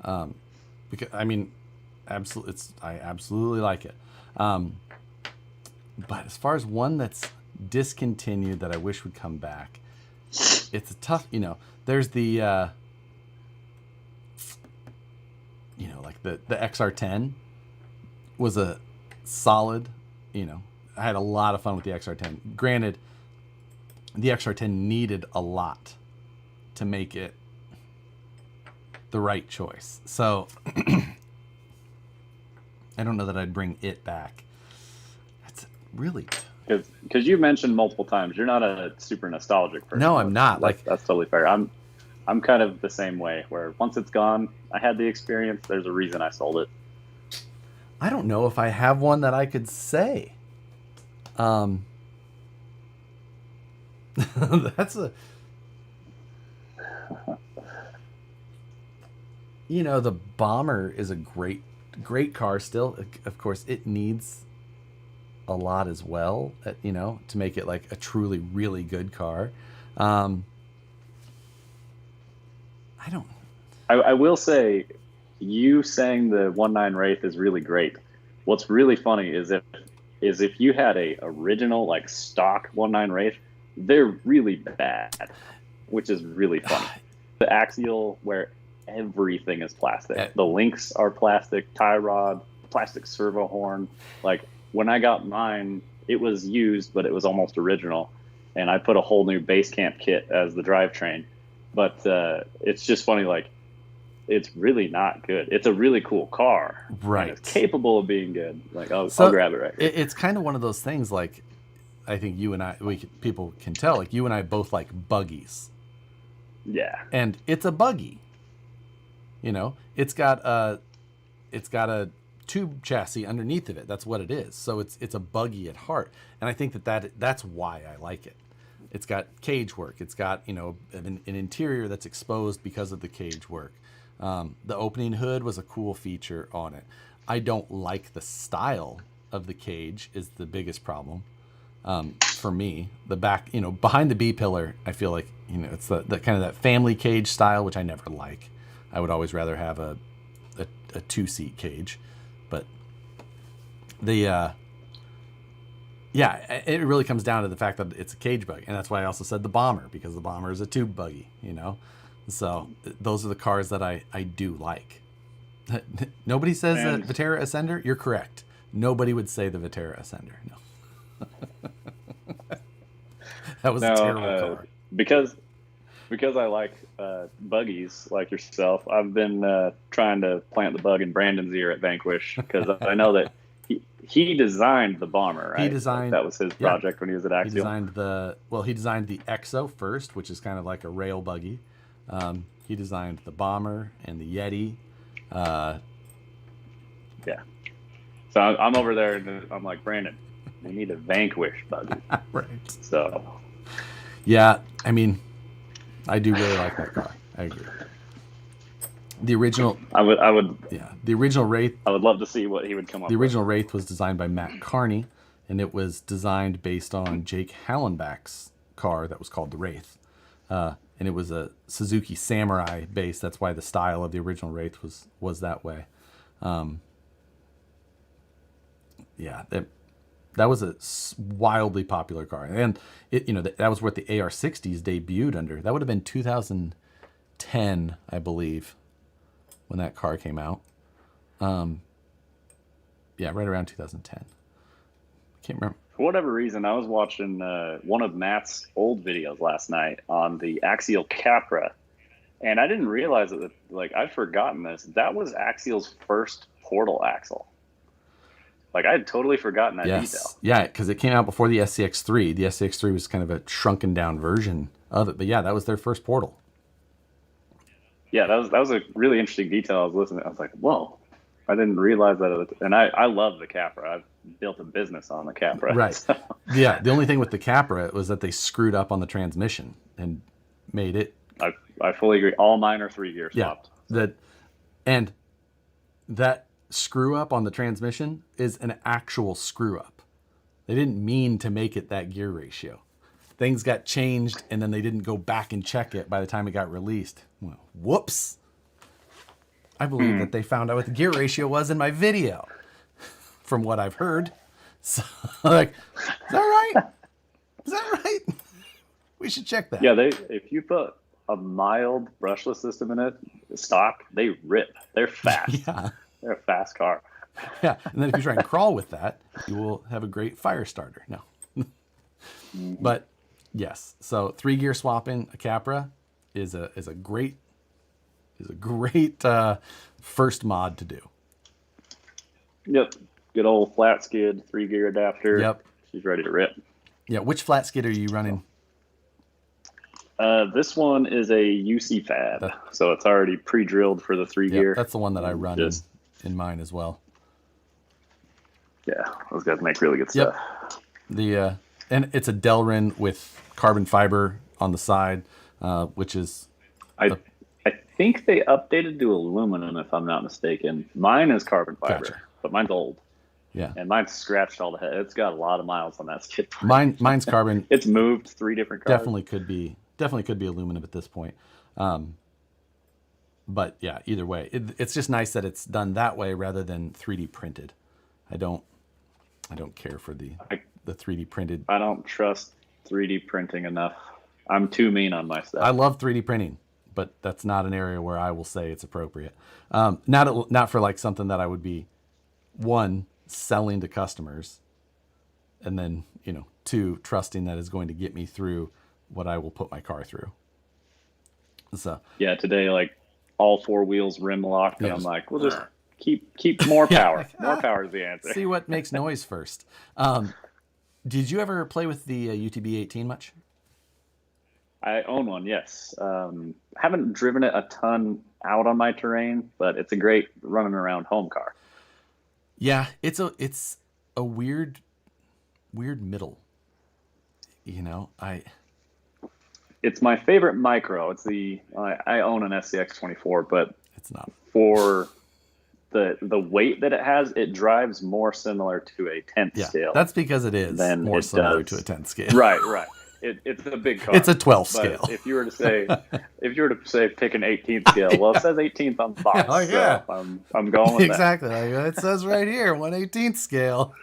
Because I absolutely like it. But as far as one that's discontinued that I wish would come back, it's a tough. There's the like the XR10 was a solid. I had a lot of fun with the XR10. Granted, the XR10 needed a lot to make it the right choice. So I don't know that I'd bring it back. That's really
because you mentioned multiple times you're not a super nostalgic person.
No, I'm not.
That's totally fair. I'm kind of the same way. Where once it's gone, I had the experience. There's a reason I sold it.
I don't know if I have one that I could say. That's a the Bomber is a great car still. Of course it needs a lot as well, to make it like a truly really good car.
I will say, you saying the 1.9 Wraith is really great. What's really funny is if you had a original like stock 1.9 Wraith, they're really bad, which is really funny. The axial where everything is plastic. The links are plastic, tie rod, plastic servo horn. Like when I got mine, it was used, but it was almost original. And I put a whole new base camp kit as the drivetrain. But it's just funny, like it's really not good. It's a really cool car.
Right.
It's capable of being good. Like I'll grab it right here.
It's kind of one of those things like I think you and I, people can tell, like you and I both like buggies.
Yeah.
And it's a buggy. It's got a tube chassis underneath of it. That's what it is. So it's a buggy at heart. And I think that's why I like it. It's got cage work. It's got, an interior that's exposed because of the cage work. The opening hood was a cool feature on it. I don't like the style of the cage is the biggest problem. For me, the back, behind the B pillar, I feel like, it's the kind of that family cage style, which I never like. I would always rather have a 2-seat cage, but it really comes down to the fact that it's a cage buggy. And that's why I also said the Bomber, because the Bomber is a tube buggy, so those are the cars that I do like. Nobody says the Vitara Ascender. You're correct. Nobody would say the Vitara Ascender. No. That was a terrible car.
Because I like buggies like yourself, I've been trying to plant the bug in Brandon's ear at Vanquish, because I know that he designed the Bomber, right? That was his project when he was at Axial.
He designed the Exo first, which is kind of like a rail buggy. He designed the Bomber and the Yeti.
Yeah. So I'm over there and I'm like, Brandon, we need a Vanquish buggy.
Right.
So.
Yeah, I mean, I do really like that car. I agree. The original.
I would.
Yeah, the original Wraith.
I would love to see what he would come up with.
The original Wraith was designed by Matt Carney, and it was designed based on Jake Hallenbach's car that was called the Wraith. And it was a Suzuki Samurai base. That's why the style of the original Wraith was that way. That was a wildly popular car, and that was what the AR60s debuted under. That would have been 2010, I believe, when that car came out. Right around 2010. Can't remember.
For whatever reason, I was watching one of Matt's old videos last night on the Axial Capra, And I didn't realize that, like, I'd forgotten this. That was Axial's first portal axle. Like, I had totally forgotten that detail.
Yeah, because it came out before the SCX3. The SCX3 was kind of a shrunken down version of it. But yeah, that was their first portal.
Yeah, that was a really interesting detail. I was listening. I was like, whoa, I didn't realize that. And I love the Capra. I've built a business on the Capra.
Right.
So.
Yeah, the only thing with the Capra was that they screwed up on the transmission and made it.
I fully agree. All mine are 3-gear swapped.
Yeah, that screw up on the transmission is an actual screw up. They didn't mean to make it that gear ratio. Things got changed, and then they didn't go back and check it by the time it got released. Well, whoops. I believe that they found out what the gear ratio was in my video, from what I've heard. So, like, is that right? Is that right? We should check that.
Yeah, if you put a mild brushless system in it, stock, they rip. They're fast.
Yeah.
They're a fast car.
Yeah, and then if you try and crawl with that, you will have a great fire starter. No. But yes, so 3-gear swapping a Capra is a great first mod to do.
Yep. Good old flat skid, 3-gear adapter.
Yep.
She's ready to rip.
Yeah, which flat skid are you running?
This one is a UC Fab, so it's already pre-drilled for the 3-gear.
That's the one that I run in mine as well.
Yeah, those guys make really good stuff.
And it's a Delrin with carbon fiber on the side, which is.
I think they updated to aluminum, if I'm not mistaken. Mine is carbon fiber,
Gotcha.
but mine's old.
Yeah.
And mine's scratched all the head. It's got a lot of miles on that skid.
Mine's carbon.
It's moved 3 different cars.
Definitely could be aluminum at this point. But yeah, either way, it's just nice that it's done that way rather than 3D printed. I don't care for the 3D printed.
I don't trust 3D printing enough. I'm too mean on my stuff.
I love 3D printing, but that's not an area where I will say it's appropriate. Not for like something that I would be, 1, selling to customers, and then 2, trusting that is going to get me through what I will put my car through. So
yeah, today, like, all 4 wheels rim locked, and I'm like, we'll just keep more power. More power is the answer.
See what makes noise first. Did you ever play with the UTB 18 much?
I own one, yes. Haven't driven it a ton out on my terrain, but it's a great running around home car.
Yeah, it's a weird middle.
It's my favorite micro. It's I own an SCX 24, but
it's not
for the weight that it has. It drives more similar to a 10th scale.
That's because it is more similar to a 10th scale.
Right. It's a big car.
It's a 12 scale.
But if you were to say pick an 18th scale, well, it says 18th on the box.
Oh yeah,
so I'm going with
exactly. It says right here 1/18 scale.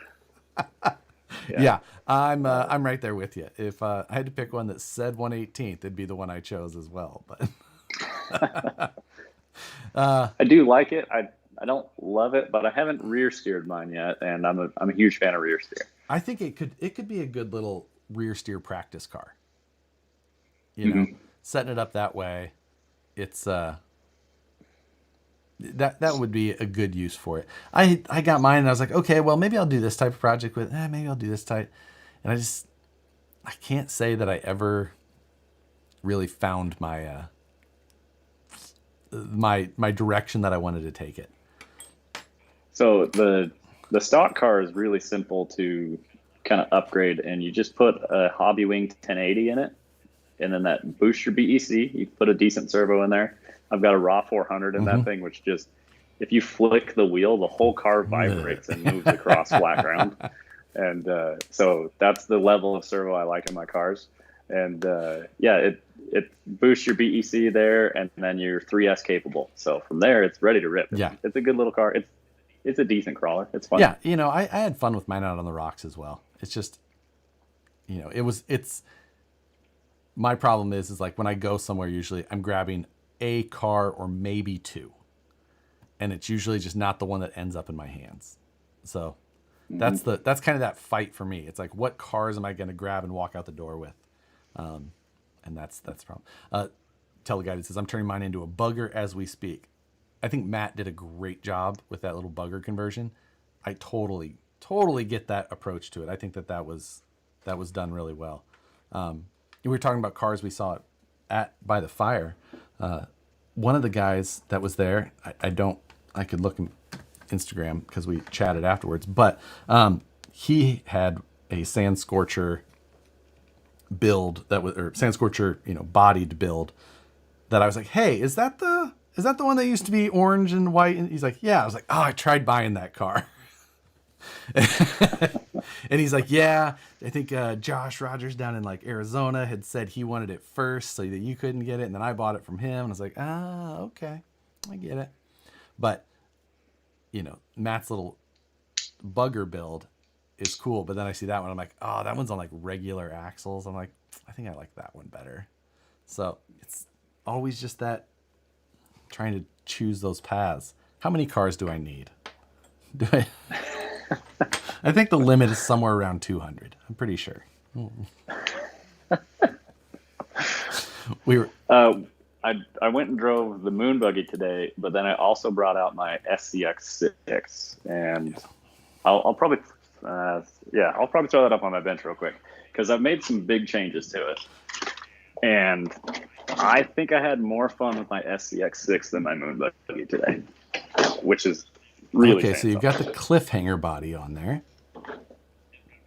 Yeah, I'm right there with you. If I had to pick one that said 1/18th, it'd be the one I chose as well. But
I do like it. I don't love it, but I haven't rear steered mine yet, and I'm a huge fan of rear steer.
I think it could be a good little rear steer practice car. Setting it up that way, it's that would be a good use for it. I got mine and I was like, okay, well maybe I'll do this type of project with. Maybe I'll do this type, and I can't say that I ever really found my my direction that I wanted to take it.
So the stock car is really simple to kind of upgrade, and you just put a Hobby Wing 1080 in it, and then that boosts your BEC. You put a decent servo in there. I've got a raw 400 in that thing, which just, if you flick the wheel, the whole car vibrates and moves across flat ground. And so that's the level of servo I like in my cars. And it boosts your BEC there, and then you're 3S capable. So from there, it's ready to rip. It's a good little car. It's a decent crawler. It's fun.
Yeah, I had fun with mine out on the rocks as well. It's just, it's my problem is like when I go somewhere, usually I'm grabbing a car or maybe 2, and it's usually just not the one that ends up in my hands. So that's kind of that fight for me. It's like, what cars am I going to grab and walk out the door with? And that's the problem. teleguided says, I'm turning mine into a bugger as we speak. I think Matt did a great job with that little bugger conversion. I totally get that approach to it. I think that was done really well. We were talking about cars we saw by the fire. One of the guys that was there, I could look in Instagram because we chatted afterwards, but he had a Sand Scorcher build Sand Scorcher, bodied build that I was like, hey, is that the one that used to be orange and white? And he's like, yeah. I was like, oh, I tried buying that car. And he's like, yeah, I think Josh Rogers down in like Arizona had said he wanted it first so that you couldn't get it. And then I bought it from him. And I was like, okay, I get it. But, Matt's little bugger build is cool. But then I see that one. I'm like, oh, that one's on like regular axles. I'm like, I think I like that one better. So it's always just that trying to choose those paths. How many cars do I need? I think the limit is somewhere around 200. I'm pretty sure.
I went and drove the moon buggy today, but then I also brought out my SCX6, and I'll probably throw that up on my bench real quick because I've made some big changes to it, and I think I had more fun with my SCX6 than my moon buggy today, which is really
okay. So you've got the cliffhanger body on there.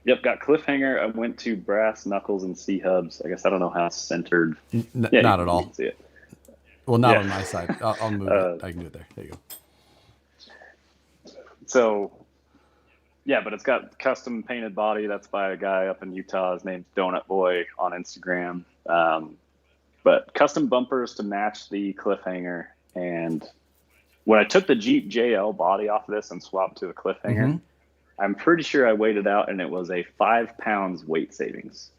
Yep, got cliffhanger. I went to brass knuckles and C-hubs. I guess I don't know how it's centered.
Not at all.
You can see it.
Well, not on my side. I'll move it. I can do it there. There you go.
So, yeah, but it's got custom painted body. That's by a guy up in Utah. His name's Donut Boy on Instagram. But custom bumpers to match the cliffhanger. And when I took the Jeep JL body off of this and swapped to the cliffhanger, I'm pretty sure I weighed it out and it was a 5 pounds weight savings.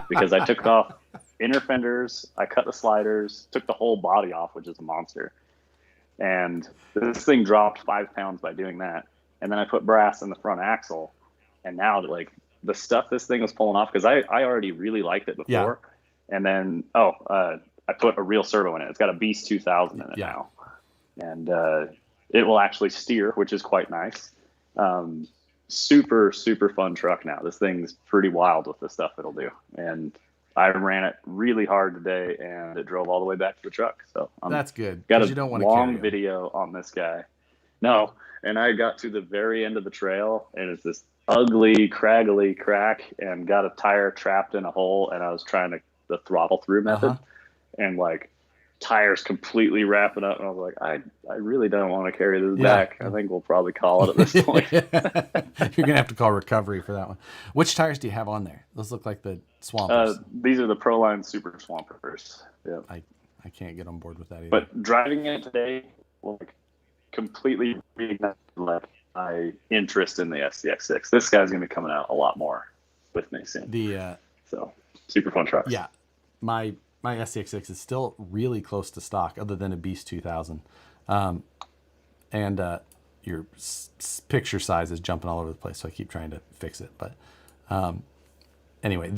Because I took off inner fenders, I cut the sliders, took the whole body off, which is a monster. And this thing dropped 5 pounds by doing that. And then I put brass in the front axle. And now, like, the stuff this thing was pulling off, because I already really liked it before. Yeah. And then, I put a real servo in it. It's got a Beast 2000 in it now. And it will actually steer, which is quite nice. Super, super fun truck now. This thing's pretty wild with the stuff it'll do. And I ran it really hard today, and it drove all the way back to the truck. So
that's good.
Got a
you don't want
long video on this guy. No, and I got to the very end of the trail, and it's this ugly, craggly crack, and got a tire trapped in a hole, and I was trying the throttle through method, and like tires completely wrapping up, and I was like, I really don't want to carry this back. I think we'll probably call it at this point.
You're gonna have to call recovery for that one. Which tires do you have on there? Those look like the Swampers.
These are the Proline Super Swampers. Yeah,
I can't get on board with that either.
But driving it today, like, completely reignited like my interest in the SCX6. This guy's gonna be coming out a lot more with me soon. So super fun trucks.
Yeah, my SCX6 is still really close to stock, other than a Beast 2000, and your picture size is jumping all over the place, so I keep trying to fix it. But anyway,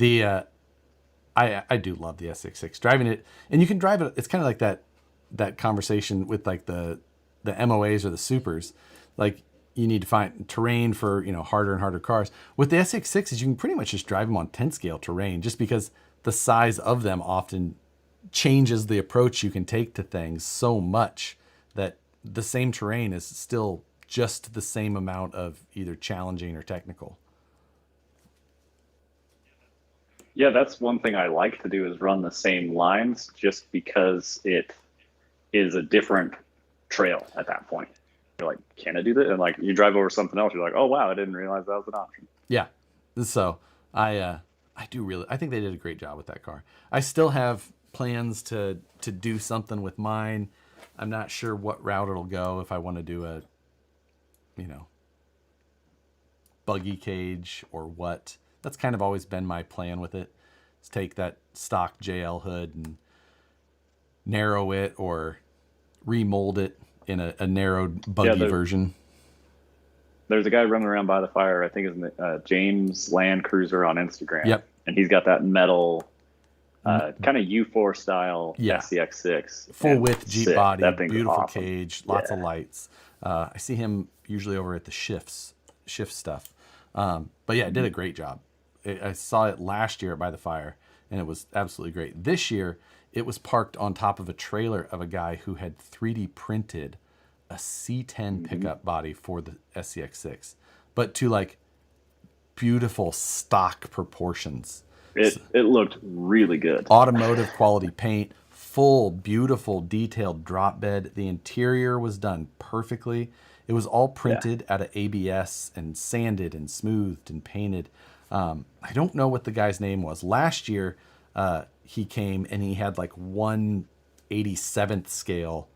I do love the SCX6. Driving it, and you can drive it. It's kind of like that conversation with like the MOAs or the supers, like. You need to find terrain for harder and harder cars. With the SX6s, you can pretty much just drive them on 10 scale terrain, just because the size of them often changes the approach you can take to things so much that the same terrain is still just the same amount of either challenging or technical.
Yeah, that's one thing I like to do, is run the same lines, just because it is a different trail at that point. You're like, can I do that? And like, you drive over something else, you're like, oh wow, I didn't realize that was an option.
Yeah. So I think they did a great job with that car. I still have plans to do something with mine. I'm not sure what route it'll go, if I want to do a buggy cage or what. That's kind of always been my plan with it, is take that stock JL hood and narrow it or remold it in a narrowed buggy version.
There's a guy running around by the fire, I think his name, James Land Cruiser on Instagram.
Yep.
And he's got that metal kind of U4 style
Yeah.
SCX6.
Full
and
width Jeep
sick.
body,
That thing's
beautiful
awesome.
cage, lots of lights. I see him usually over at the shift stuff. But yeah, it did a great job. I saw it last year by the fire, and it was absolutely great. This year, it was parked on top of a trailer of a guy who had 3D printed a C10 pickup body for the SCX6, but to like beautiful stock proportions.
It looked really good.
Automotive quality paint, full, beautiful, detailed drop bed. The interior was done perfectly. It was all printed out of ABS and sanded and smoothed and painted. I don't know what the guy's name was. Last year, he came and he had like 1/87th scale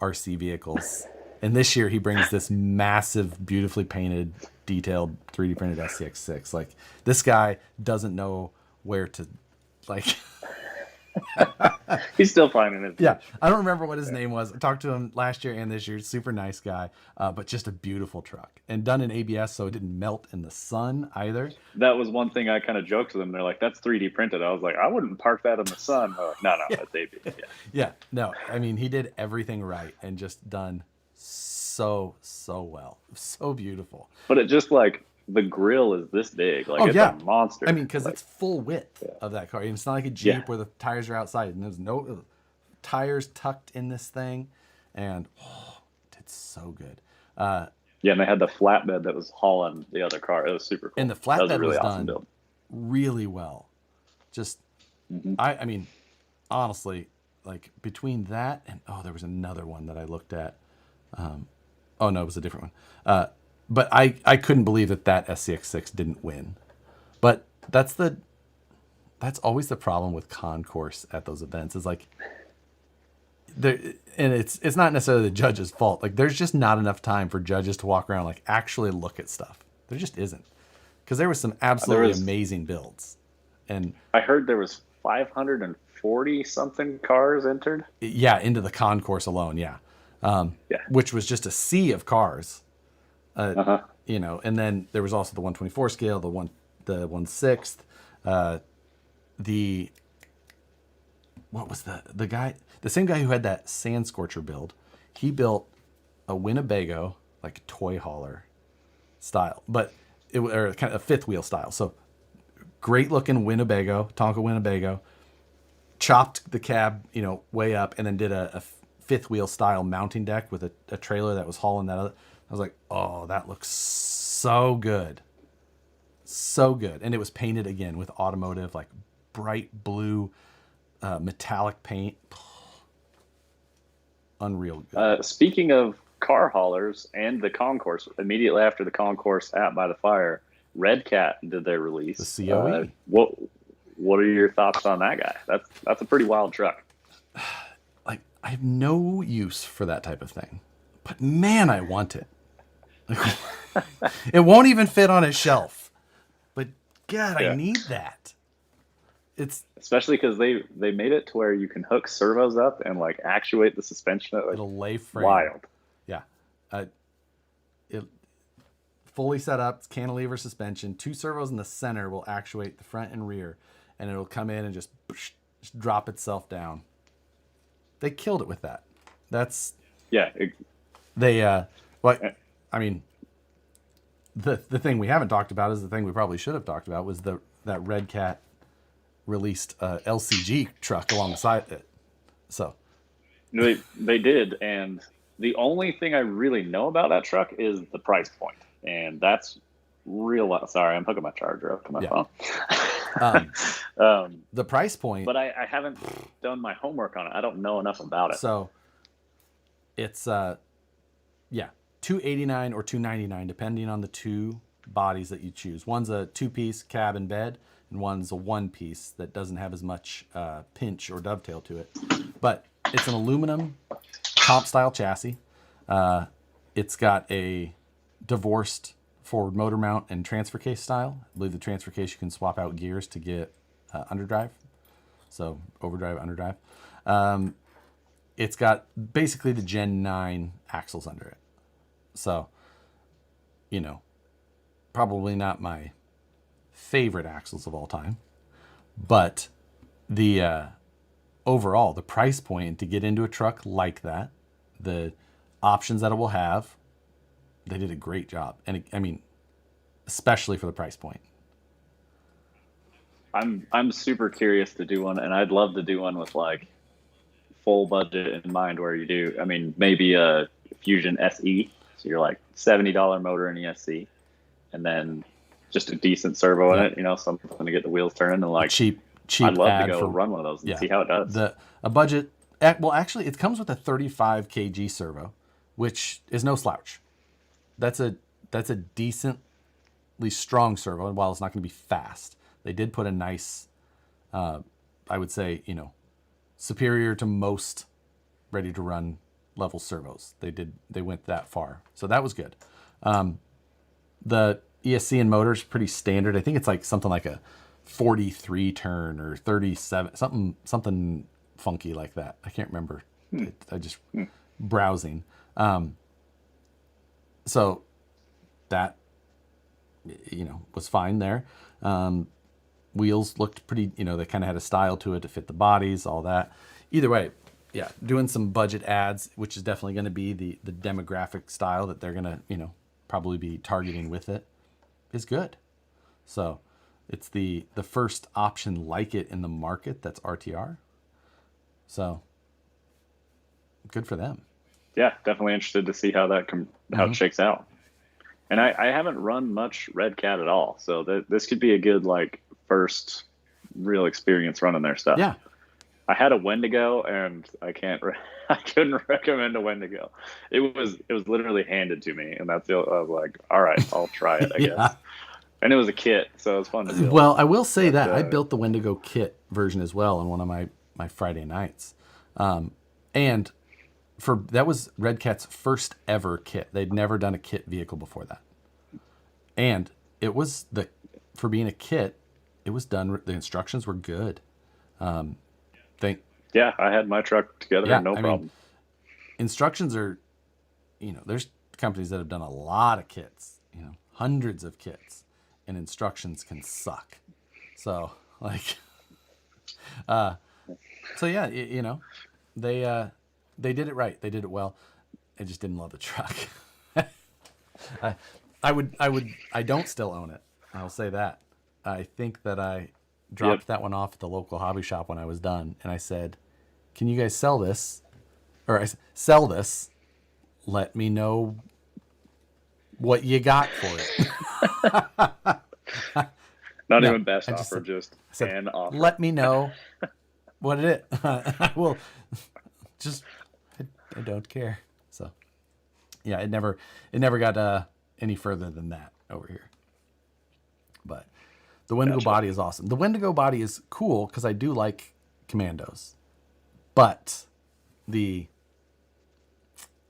RC vehicles. And this year he brings this massive, beautifully painted, detailed 3D printed SCX6. Like, this guy doesn't know where to, like...
He's still finding it.
Yeah, I don't remember what his name was. I talked to him last year and this year. Super nice guy, but just a beautiful truck. And done in ABS, so it didn't melt in the sun either.
That was one thing I kind of joked to them. They're like, that's 3D printed. I was like, I wouldn't park that in the sun. Like, no, that's ABS. Yeah.
Yeah, no, I mean, he did everything right and just done so well. So beautiful.
But it just like, the grill is this big. Like, it's a monster.
I mean, because
like,
it's full width of that car. And it's not like a Jeep where the tires are outside. And there's no tires tucked in this thing. And it's so good.
and they had the flatbed that was hauling the other car. It was super cool.
And the flatbed
was, a really
was
awesome
done
build.
really well. Just, I mean, honestly, like between that and, there was another one that I looked at. No, it was a different one. But I couldn't believe that SCX6 didn't win. But that's always the problem with concourse at those events. Is like, and it's not necessarily the judge's fault. Like, there's just not enough time for judges to walk around, like, actually look at stuff. There just isn't. Because there was some absolutely amazing builds. And
I heard there was 540 something cars entered.
Yeah, into the concourse alone. Yeah. Which was just a sea of cars. You know, and then there was also the 124 scale, the 1/6, what was the guy, the same guy who had that Sand Scorcher build, he built a Winnebago, like toy hauler style, but or kind of a fifth wheel style. So great looking Winnebago, Tonka Winnebago, chopped the cab, way up, and then did a fifth wheel style mounting deck with a trailer that was hauling that other. I was like, oh, that looks so good. So good. And it was painted again with automotive, like bright blue, metallic paint. Unreal good.
Speaking of car haulers and the concourse, immediately after the concourse at By the Fire, Red Cat did their release.
The COE.
What are your thoughts on that guy? That's a pretty wild truck.
Like, I have no use for that type of thing. But man, I want it. It won't even fit on a shelf, but God, I need that. It's
especially because they made it to where you can hook servos up and like actuate the suspension.
It'll lay frame.
Wild.
Yeah, it fully set up. It's cantilever suspension. 2 servos in the center will actuate the front and rear, and it'll come in and just drop itself down. They killed it with that. That's I mean, the thing we haven't talked about is the thing we probably should have talked about was that Red Cat released LCG truck alongside it. So
they did, and the only thing I really know about that truck is the price point, and that's real. Sorry, I'm hooking my charger up to my phone.
The price point,
but I haven't done my homework on it. I don't know enough about it.
So it's $289 or $299 depending on the 2 bodies that you choose. One's a 2-piece cab and bed, and one's a 1-piece that doesn't have as much pinch or dovetail to it. But it's an aluminum comp style chassis. It's got a divorced forward motor mount and transfer case style. I believe the transfer case you can swap out gears to get underdrive. So overdrive, underdrive. It's got basically the Gen 9 axles under it. So, probably not my favorite axles of all time, but the overall, the price point to get into a truck like that, the options that it will have, they did a great job. And I mean, especially for the price point.
I'm super curious to do one, and I'd love to do one with like full budget in mind, where you do, I mean, maybe a Fusion SE, so you're like $70 motor in ESC, and then just a decent servo in it, you know, something to get the wheels turning, and like
cheap.
I'd love to
ad
go run one of those and see how it does.
A budget. Well, actually, it comes with a 35 kg servo, which is no slouch. That's a decently strong servo, and while it's not going to be fast, they did put a nice, I would say, you know, superior to most ready to run level servos. They went that far, so that was good. The ESC and motor's pretty standard. I think it's like something like a 43 turn or 37, something funky like that. I can't remember. I just browsing. So that, you know, was fine there. Wheels looked pretty, you know, they kind of had a style to it to fit the bodies, all that. Either way, yeah, doing some budget ads, which is definitely going to be the demographic style that they're going to, you know, probably be targeting with it, is good. So it's the first option like it in the market that's RTR. So good for them.
Yeah, definitely interested to see how that how it shakes out. And I haven't run much Red Cat at all, so this could be a good like first real experience running their stuff.
Yeah,
I had a Wendigo, and I couldn't recommend a Wendigo. It was literally handed to me, and I was like, all right, I'll try it, I guess. And it was a kit, so it was fun to build.
Well, I will say that I built the Wendigo kit version as well on one of my Friday nights, and that was Red Cat's first ever kit. They'd never done a kit vehicle before that, and it was for being a kit, it was done. The instructions were good.
Yeah, I had my truck together, no problem.
Mean, instructions are, you know, there's companies that have done a lot of kits, you know, hundreds of kits, and instructions can suck. So like, so yeah, you know, they did it right. They did it well. I just didn't love the truck. I don't still own it. I'll say that. I think that I dropped that one off at the local hobby shop when I was done, and I said, "Can you guys sell this?" Or I said, "Sell this. Let me know what you got for it."
Not even best offer, just an offer.
Let me know what it is. I will. Just, I don't care. So, yeah, it never got any further than that over here. But the Wendigo body is awesome. The Wendigo body is cool because I do like Commandos, but the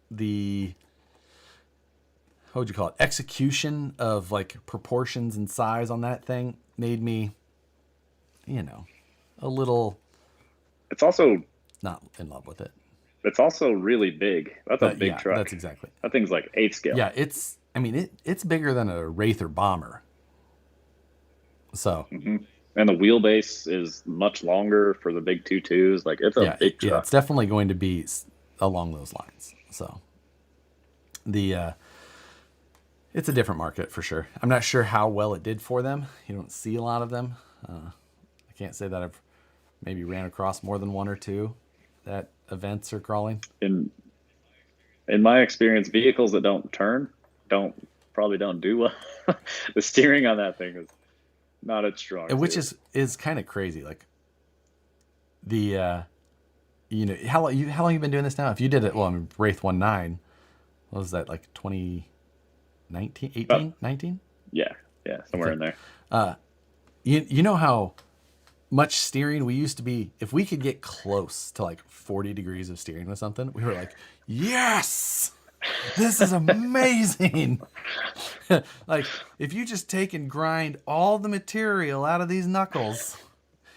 what would you call it? Execution of like proportions and size on that thing made me, you know, a little.
It's also
not in love with it.
It's also really big. That's a big truck.
That's exactly.
That thing's like 8 scale.
Yeah, it's bigger than a Wraith or Bomber. So.
Mm-hmm. And the wheelbase is much longer for the big 2.2s. Like it's a big truck.
Yeah, it's definitely going to be along those lines. So. It's a different market for sure. I'm not sure how well it did for them. You don't see a lot of them. I can't say that I've maybe ran across more than one or two that events are crawling.
In my experience, vehicles that don't turn probably don't do well. The steering on that thing is not as strong.
Which is kind of crazy. Like the you know, how long you been doing this now? If you did it, well, I mean, Wraith 1.9, what was that, like 2019, 18, 19?
Yeah, somewhere in there.
You know how much steering we used to be, if we could get close to like 40 degrees of steering with something, we were like, yes, this is amazing. Like if you just take and grind all the material out of these knuckles,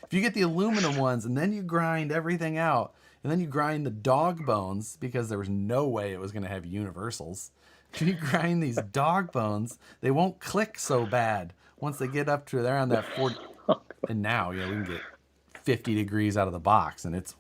if you get the aluminum ones and then you grind everything out and then you grind the dog bones, because there was no way it was going to have universals. If you grind these dog bones, they won't click so bad once they get up to around that 40. And now, we can get 50 degrees out of the box, and it's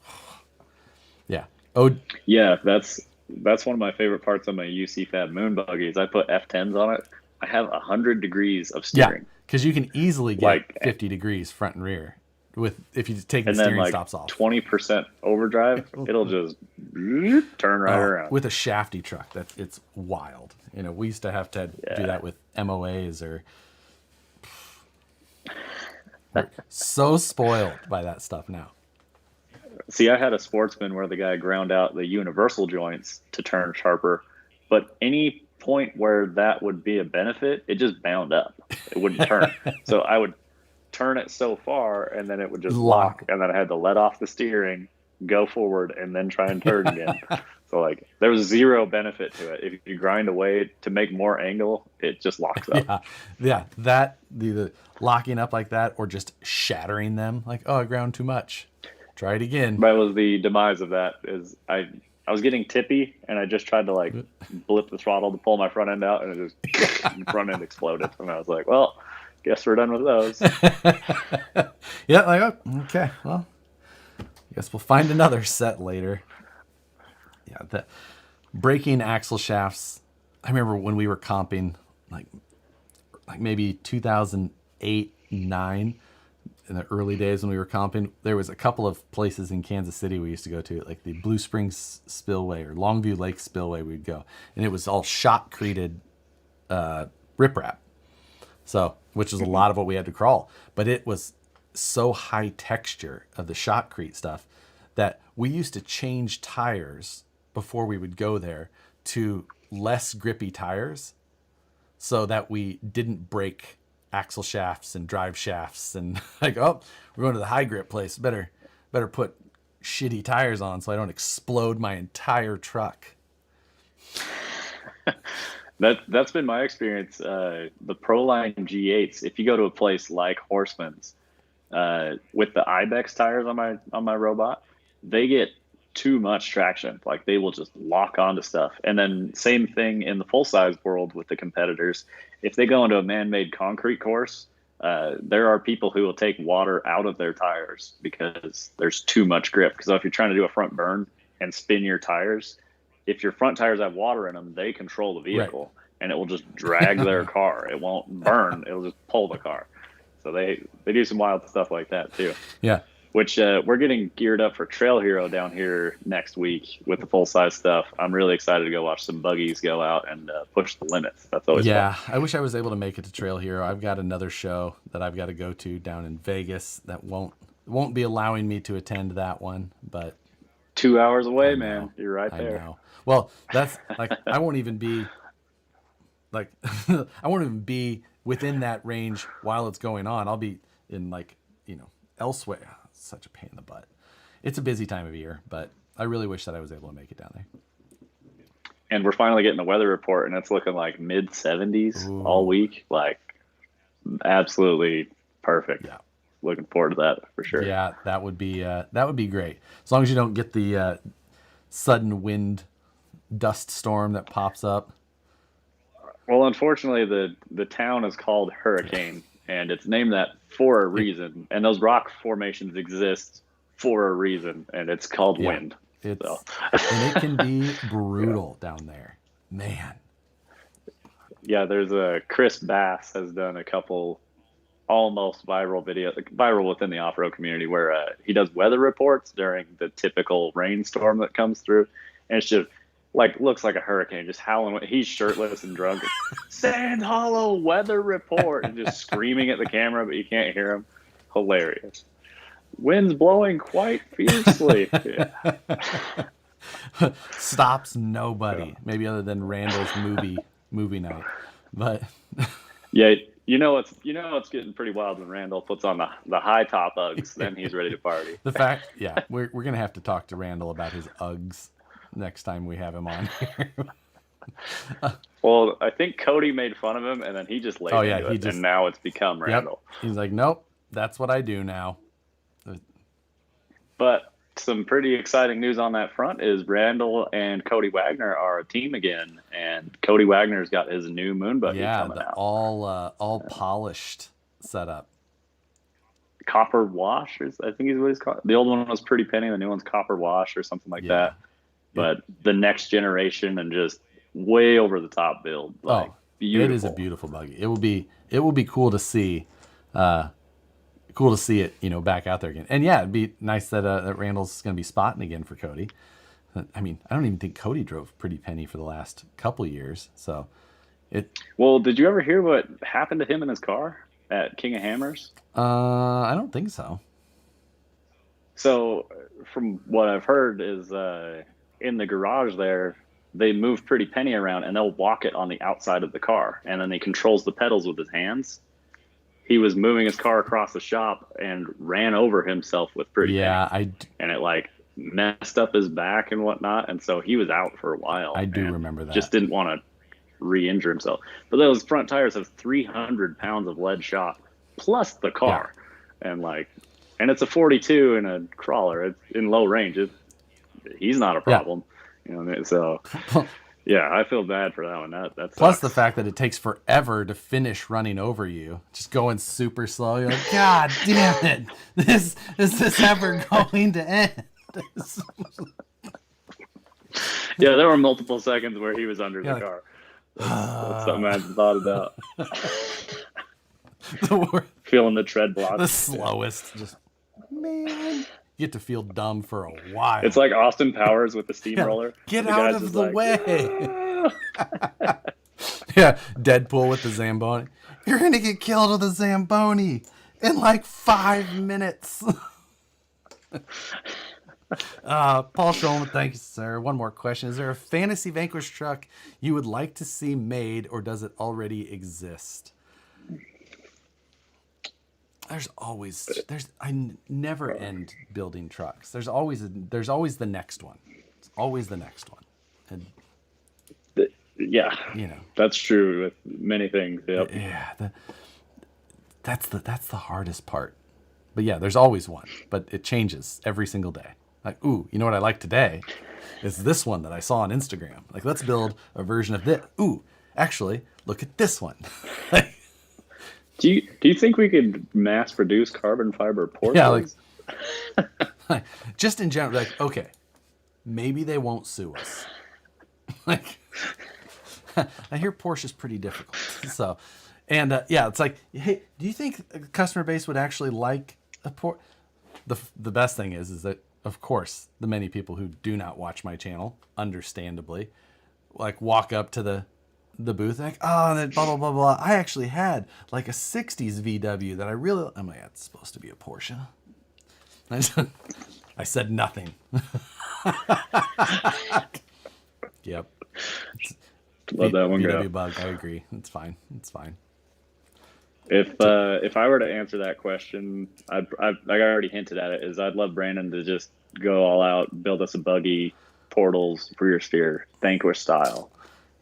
yeah. Oh
Yeah, that's one of my favorite parts of my UC Fab moon buggies. I put F10s on it. I have 100 degrees of
yeah,
steering.
because you can easily get
Like,
50 degrees front and rear with if you take the
and then
steering
like
stops off.
20% overdrive, it'll just turn right around.
With a shafty truck, it's wild. We used to have to do that with MOAs or. We're so spoiled by that stuff now.
See, I had a Sportsman where the guy ground out the universal joints to turn sharper, but any point where that would be a benefit, it just bound up. It wouldn't turn. So I would turn it so far, and then it would just lock, and then I had to let off the steering, go forward, and then try and turn again. So like there was zero benefit to it. If you grind away to make more angle, it just locks up.
Yeah. That the locking up like that, or just shattering them. Like, oh, I ground too much. Try it again.
That was the demise of that. Is I was getting tippy, and I just tried to like blip the throttle to pull my front end out, and it just front end exploded. And I was like, well, guess we're done with those.
Yeah, like, oh, okay, well, guess we'll find another set later. Yeah, the braking axle shafts. I remember when we were comping, like maybe 2008, 9, in the early days when we were comping, there was a couple of places in Kansas City we used to go to, like the Blue Springs Spillway or Longview Lake Spillway. We'd go, and it was all shotcreted riprap. So, which is a lot of what we had to crawl, but it was so high texture of the shotcrete stuff that we used to change tires before we would go there to less grippy tires so that we didn't break axle shafts and drive shafts and like, oh, we're going to the high grip place. Better put shitty tires on so I don't explode my entire truck.
That's been my experience. The Proline G8s, if you go to a place like Horseman's, with the Ibex tires on my robot, they get too much traction. Like they will just lock onto stuff. And then same thing in the full size world with the competitors. If they go into a man-made concrete course, there are people who will take water out of their tires because there's too much grip. Because if you're trying to do a front burn and spin your tires, if your front tires have water in them, they control the vehicle, right, and it will just drag their car. It won't burn. It'll just pull the car. So they do some wild stuff like that too.
Yeah.
Which we're getting geared up for Trail Hero down here next week with the full size stuff. I'm really excited to go watch some buggies go out and push the limits. That's always fun.
I wish I was able to make it to Trail Hero. I've got another show that I've got to go to down in Vegas that won't be allowing me to attend that one. But
2 hours away, man. You're right there.
I know. Well, that's like I won't even be like I won't even be within that range while it's going on. I'll be in elsewhere. Such a pain in the butt. It's a busy time of year, but I really wish that I was able to make it down there.
And we're finally getting a weather report, and it's looking like mid 70s all week. Like absolutely perfect.
Yeah.
Looking forward to that for sure.
Yeah, that would be great. As long as you don't get the sudden wind dust storm that pops up.
Well, unfortunately, the town is called Hurricane, and it's named that for a reason. And those rock formations exist for a reason, and it's called wind.
And it can be brutal down there, man.
Yeah, there's Chris Bass has done a couple almost viral videos, viral within the off-road community, where he does weather reports during the typical rainstorm that comes through, and it's just looks like a hurricane, just howling. He's shirtless and drunk. Sand Hollow weather report, and just screaming at the camera, but you can't hear him. Hilarious. Wind's blowing quite fiercely. Yeah.
Stops nobody, maybe other than Randall's movie night. But
yeah, it's getting pretty wild when Randall puts on the high top Uggs. Then he's ready to party.
We're gonna have to talk to Randall about his Uggs next time we have him on here.
Well, I think Cody made fun of him, and then he just laid into it, and now it's become Randall.
Yep. He's like, nope, that's what I do now.
But some pretty exciting news on that front is Randall and Cody Wagner are a team again, and Cody Wagner's got his new moon buggy coming out.
All polished setup.
Copper Wash, I think is what he's called. The old one was Pretty Penny, the new one's Copper Wash or something like
Yeah.
that. But the next generation and just way over the top build. Like, beautiful.
It is a beautiful buggy. It will be cool to see. Cool to see it, back out there again. And yeah, it'd be nice that that Randall's going to be spotting again for Cody. I mean, I don't even think Cody drove Pretty Penny for the last couple years. So
Well, did you ever hear what happened to him in his car at King of Hammers?
I don't think so.
So, from what I've heard is in the garage there, they move Pretty Penny around and they'll walk it on the outside of the car, and then he controls the pedals with his hands. He was moving his car across the shop and ran over himself with Pretty Penny. And it like messed up his back and whatnot, and so he was out for a while.
I do remember that.
Just didn't want to re-injure himself. But those front tires have 300 pounds of lead shot plus the car, and it's a 42 in a crawler. It's in low range. He's not a problem, So yeah, I feel bad for that one. That
plus
sucks.
the fact that it takes forever to finish running over you, just going super slow. You're like, God damn it! Is this ever going to end?
Yeah, there were multiple seconds where he was under the car. That's something I hadn't thought about. Feeling the tread block.
The slowest. Just, man. You get to feel dumb for a while.
It's like Austin Powers with the steamroller.
Get out of the way. Yeah, Deadpool with the Zamboni. You're going to get killed with a Zamboni in like 5 minutes. Paul Shulman, thank you, sir. One more question. Is there a fantasy Vanquish truck you would like to see made, or does it already exist? I never end building trucks. There's always the next one. It's always the next one. And
yeah, that's true with many things. Yep.
Yeah, that's the hardest part. But yeah, there's always one, but it changes every single day. Like, ooh, you know what I like today is this one that I saw on Instagram. Like, let's build a version of this. Ooh, actually, look at this one.
Do you think we could mass produce carbon fiber portals?
Yeah, like just in general, like, okay, maybe they won't sue us. Like, I hear Porsche's pretty difficult. So, and yeah, it's like, hey, do you think the customer base would actually like a Porsche? The best thing is that, of course, the many people who do not watch my channel, understandably, like walk up to the booth like, oh, that blah blah blah blah. I actually had like a '60s VW that I'm like, that's supposed to be a Porsche. I said nothing. Yep.
Let that one
VW
go.
bug. I agree. It's fine. It's fine.
If I were to answer that question, I already hinted at it. Is I'd love Brandon to just go all out, build us a buggy, portals, rear steer, Vanquish style.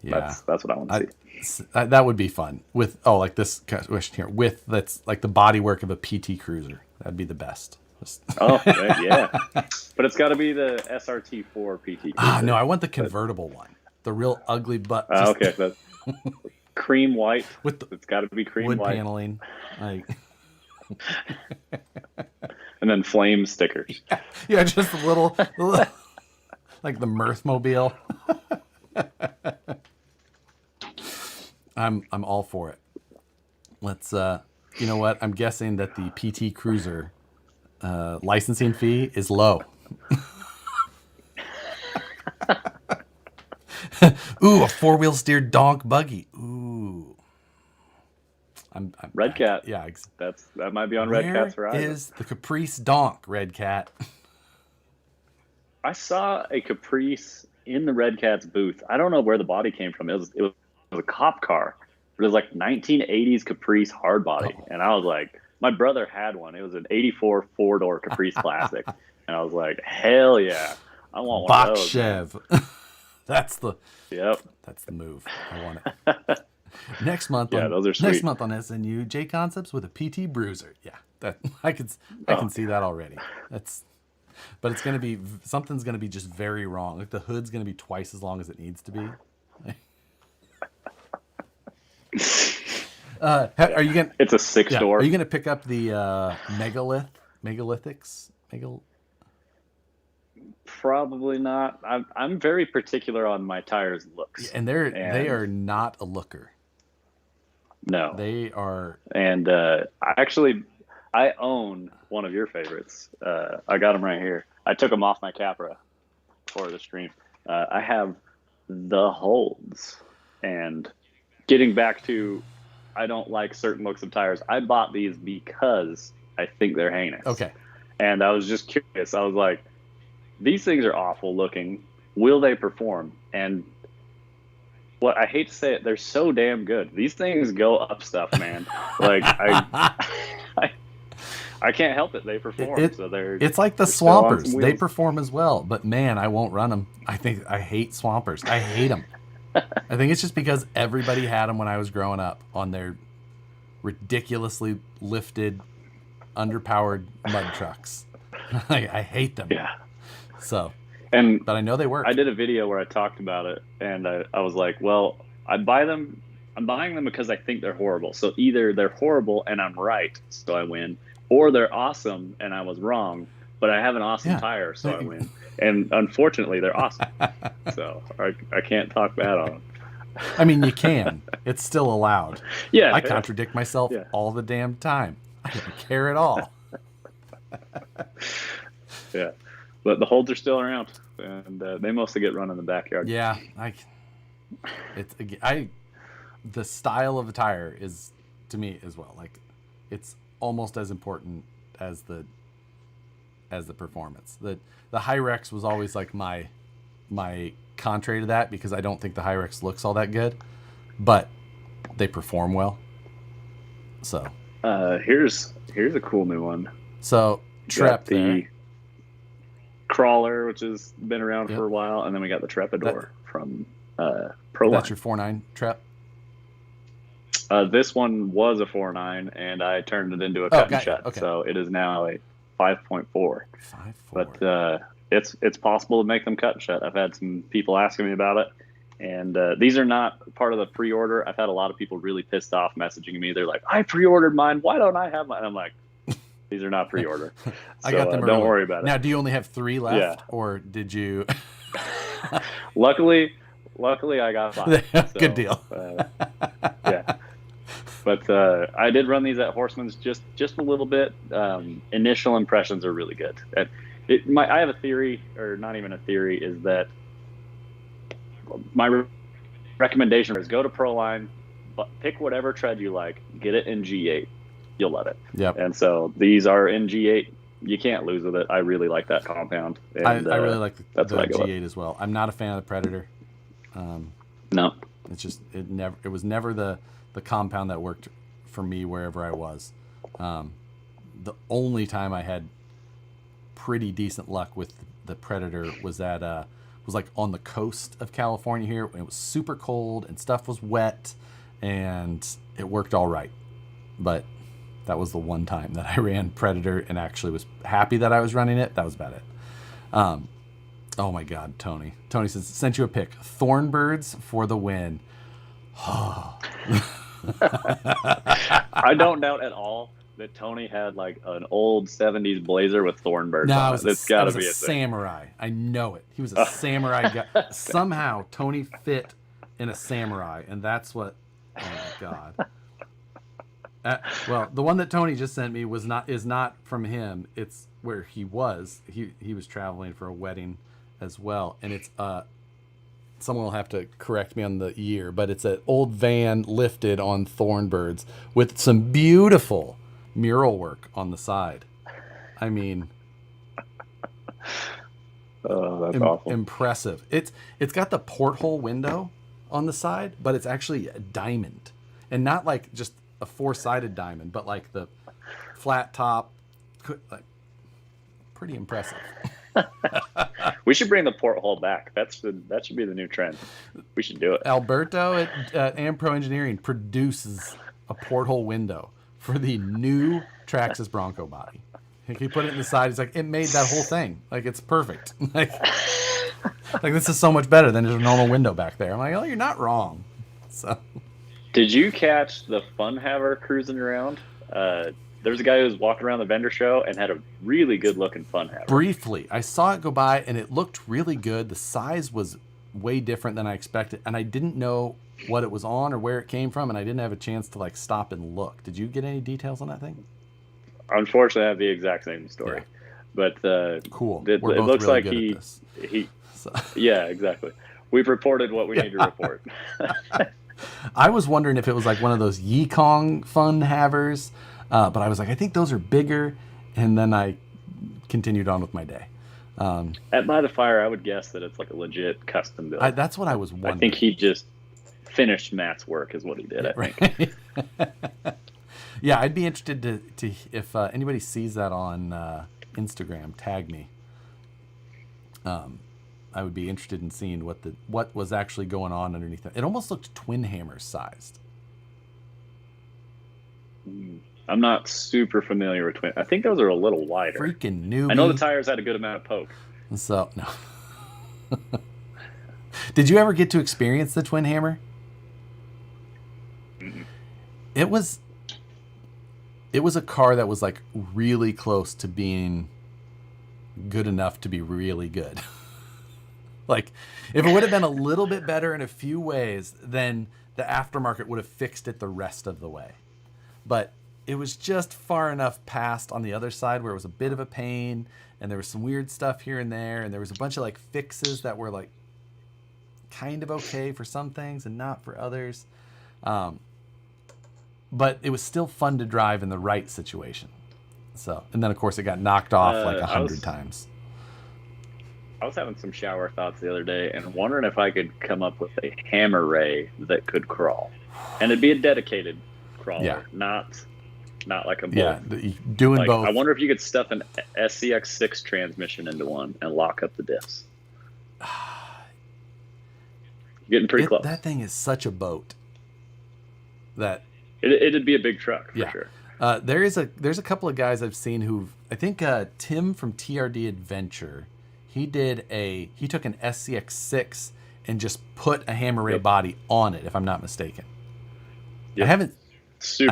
Yeah,
that's what I want to see.
That would be fun with like this question here with that's like the bodywork of a PT Cruiser. That'd be the best.
Oh yeah, but it's got to be the SRT4 PT Cruiser.
No, I want the convertible one, the real ugly butt.
Okay, that's cream white. It's got to be cream
wood
white
paneling, like,
and then flame stickers.
Yeah, just a little like the Mirth Mobile. I'm all for it. Let's you know what? I'm guessing that the PT Cruiser licensing fee is low. Ooh, a 4-wheel steered donk buggy. Ooh. I'm
Red Cat.
Yeah,
that might be on Red Cat's horizon.
Where is the Caprice donk, Red Cat?
I saw a Caprice in the Red Cat's booth. I don't know where the body came from. It was a cop car. It was like 1980s Caprice hard body. Oh. And I was like, my brother had one. It was an 84 4-door Caprice Classic. And I was like, hell yeah. I want one of those.
Chev. That's the move. I want it. Next month,
those are sweet.
Next month on SNU, J Concepts with a PT Bruiser. Yeah, that I can see that already. But it's gonna be something's gonna be just very wrong. Like the hood's gonna be twice as long as it needs to be. Are you gonna?
It's a 6-door.
Are you gonna pick up the megalithics?
Probably not. I'm very particular on my tires' looks,
And they are not a looker.
No,
they are.
And I own one of your favorites. I got them right here. I took them off my Capra for the stream. I have the Holds, and getting back to, I don't like certain looks of tires. I bought these because I think they're heinous.
Okay.
And I was just curious. I was like, these things are awful looking. Will they perform? And what I hate to say it, they're so damn good. These things go up stuff, man. Like I can't help it. They perform.
It's like the Swampers. They perform as well, but man, I won't run them. I hate Swampers. I hate them. I think it's just because everybody had them when I was growing up on their ridiculously lifted, underpowered mud trucks. I hate them.
Yeah.
So,
but
I know they work.
I did a video where I talked about it, and I was like, well, I'm buying them because I think they're horrible. So either they're horrible and I'm right, so I win, or they're awesome and I was wrong, but I have an awesome tire, so I win. And unfortunately, they're awesome. So I can't talk bad on them.
I mean, you can. It's still allowed.
Yeah.
I contradict myself all the damn time. I don't care at all.
Yeah. But the Holds are still around, and they mostly get run in the backyard.
Yeah. The style of the tire is, to me as well, like, it's almost as important as the performance. The Hyrex was always like my contrary to that, because I don't think the Hyrex looks all that good, but they perform well. So
here's a cool new one.
So Trep,
the Crawler, which has been around for a while, and then we got the Trepador from Proline.
That's your 4.9 Trep?
This one was a 4.9, and I turned it into a cut and shut. Okay. So it is now a 5.4. 5.4. But it's possible to make them cut and shut. I've had some people asking me about it, and these are not part of the pre-order. I've had a lot of people really pissed off messaging me. They're like, I pre-ordered mine. Why don't I have mine? And I'm like, these are not pre-order. So
I got them
don't worry about it.
Now, do you only have 3 left, or did you?
Luckily, I got 5. So,
good deal.
Yeah. But I did run these at Horseman's just a little bit. Initial impressions are really good. I have a theory, or not even a theory, is that my recommendation is go to Proline, but pick whatever tread you like, get it in G8. You'll love it.
Yep.
And so these are in G8. You can't lose with it. I really like that compound. And,
I really like the
G8
as well. I'm not a fan of the Predator.
No.
It's just it was never the compound that worked for me wherever I was. The only time I had pretty decent luck with the Predator was like on the coast of California here. It was super cold and stuff was wet, and it worked all right. But that was the one time that I ran Predator and actually was happy that I was running it. That was about it. Oh my God, Tony. Tony says, sent you a pic. Thornbirds for the win.
I don't doubt at all that Tony had like an old 70s Blazer with Thornbirds on it. It's got to be a
samurai. I know it. He was a samurai guy. Somehow Tony fit in a samurai, and that's what. Oh my God. Well, the one that Tony just sent me is not from him. It's where he was. He was traveling for a wedding as well, and it's someone will have to correct me on the year, but it's an old van lifted on Thornbirds with some beautiful mural work on the side. I mean,
oh, that's awful.
Impressive. It's got the porthole window on the side, but it's actually a diamond, and not like just a 4-sided diamond, but like the flat top, like pretty impressive.
We should bring the porthole back. That should be the new trend. We should do it.
Alberto at Ampro Engineering produces a porthole window for the new Traxxas Bronco body. He put it in the side. He's like, it made that whole thing. Like, it's perfect. Like this is so much better than just a normal window back there. I'm like, oh, you're not wrong. So
Did you catch the fun haver cruising around? There's a guy who was walking around the vendor show and had a really good looking fun haver.
Briefly, I saw it go by and it looked really good. The size was way different than I expected, and I didn't know what it was on or where it came from, and I didn't have a chance to like stop and look. Did you get any details on that thing?
Unfortunately, I have the exact same story.
Yeah.
But
cool.
It
We're both
looks
really
like
good at this.
he
So.
yeah, exactly. We've reported what we need to report.
I was wondering if it was like one of those Yikong fun havers, but I was like, I think those are bigger, and then I continued on with my day.
At By the Fire, I would guess that it's like a legit custom build.
That's what I was wondering.
I think he just finished Matt's work is what he did, I think.
Yeah, I'd be interested to if anybody sees that on Instagram, tag me. I would be interested in seeing what was actually going on underneath it. It almost looked Twin Hammer sized.
I'm not super familiar with Twin. I think those are a little wider.
Freaking newbie.
I know the tires had a good amount of poke.
So, no. Did you ever get to experience the Twin Hammer?
Mm-mm.
It was a car that was like really close to being good enough to be really good. Like, if it would have been a little bit better in a few ways, then the aftermarket would have fixed it the rest of the way. But it was just far enough past on the other side where it was a bit of a pain, and there was some weird stuff here and there, and there was a bunch of like fixes that were like kind of okay for some things and not for others. But it was still fun to drive in the right situation. So, and then of course it got knocked off like 100 times.
I was having some shower thoughts the other day and wondering if I could come up with a hammer ray that could crawl, and it'd be a dedicated crawler, not like a bull.
Yeah, doing
like,
both.
I wonder if you could stuff an SCX6 transmission into one and lock up the diffs. Getting pretty close.
That thing is such a boat. That
it'd be a big truck for sure.
There's a couple of guys I've seen I think Tim from TRD Adventure. He took an SCX6 and just put a hammer ray body on it, if I'm not mistaken.
Yep.
I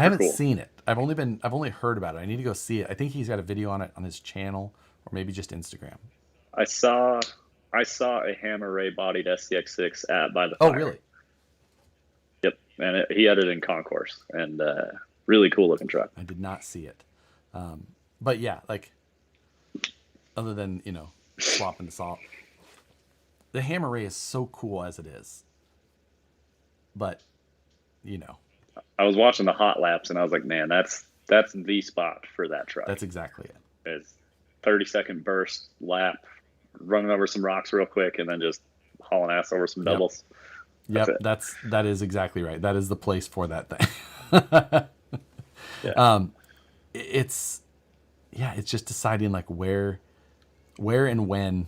haven't
cool.
seen it. I've only heard about it. I need to go see it. I think he's got a video on it on his channel, or maybe just Instagram.
I saw a hammer ray bodied SCX6 at By the Fire.
Oh, really?
Yep, and he had it in concourse, and really cool looking truck.
I did not see it, but yeah, like other than swapping the salt, the hammer ray is so cool as it is. But
I was watching the hot laps and I was like, man, that's the spot for that truck.
That's exactly it.
It's 30-second burst lap, running over some rocks real quick, and then just hauling ass over some doubles.
Yep, that is exactly right. That is the place for that thing.
Yeah.
It's just deciding like where and when.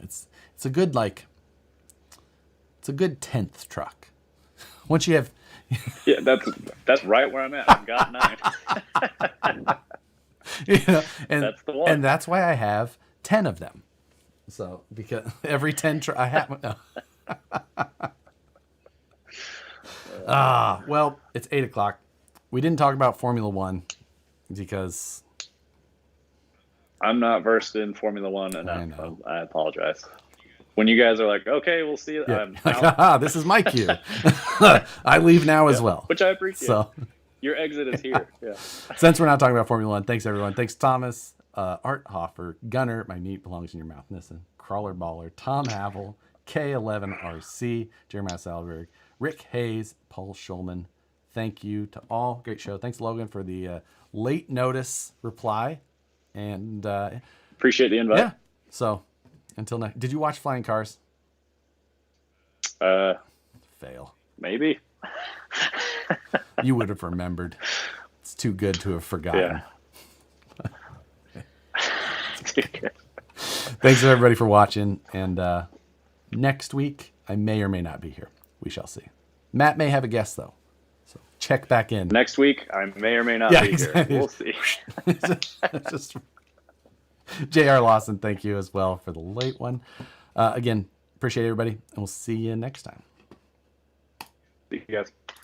It's a good it's a good 10th truck. Once you have
yeah, that's right where I'm at. I've got 9.
and
that's the one.
And that's why I have 10 of them. So because every 10 I have. No. Well, it's 8:00. We didn't talk about Formula One because
I'm not versed in Formula One enough. I apologize. When you guys are like, okay, we'll see you.
Yeah. This is my cue. I leave now as well.
Which I appreciate.
So
your exit is here. Yeah.
Since we're not talking about Formula One, thanks everyone. Thanks Thomas, Art Hoffer, Gunner, my meat belongs in your mouth, Nissen, Crawler Baller, Tom Havel, K11RC, Jeremiah Salberg, Rick Hayes, Paul Schulman. Thank you to all. Great show. Thanks Logan for the late notice reply. And
appreciate the invite.
Yeah. So until next, did you watch Flying Cars? Fail.
Maybe.
You would have remembered. It's too good to have forgotten.
Yeah.
Thanks everybody for watching. And next week, I may or may not be here. We shall see. Matt may have a guest though. So check back in.
Next week, I may or may not be here. We'll see.
just J.R. Lawson, thank you as well for the late one. Again, appreciate everybody, and we'll see you next time.
See you. you guys.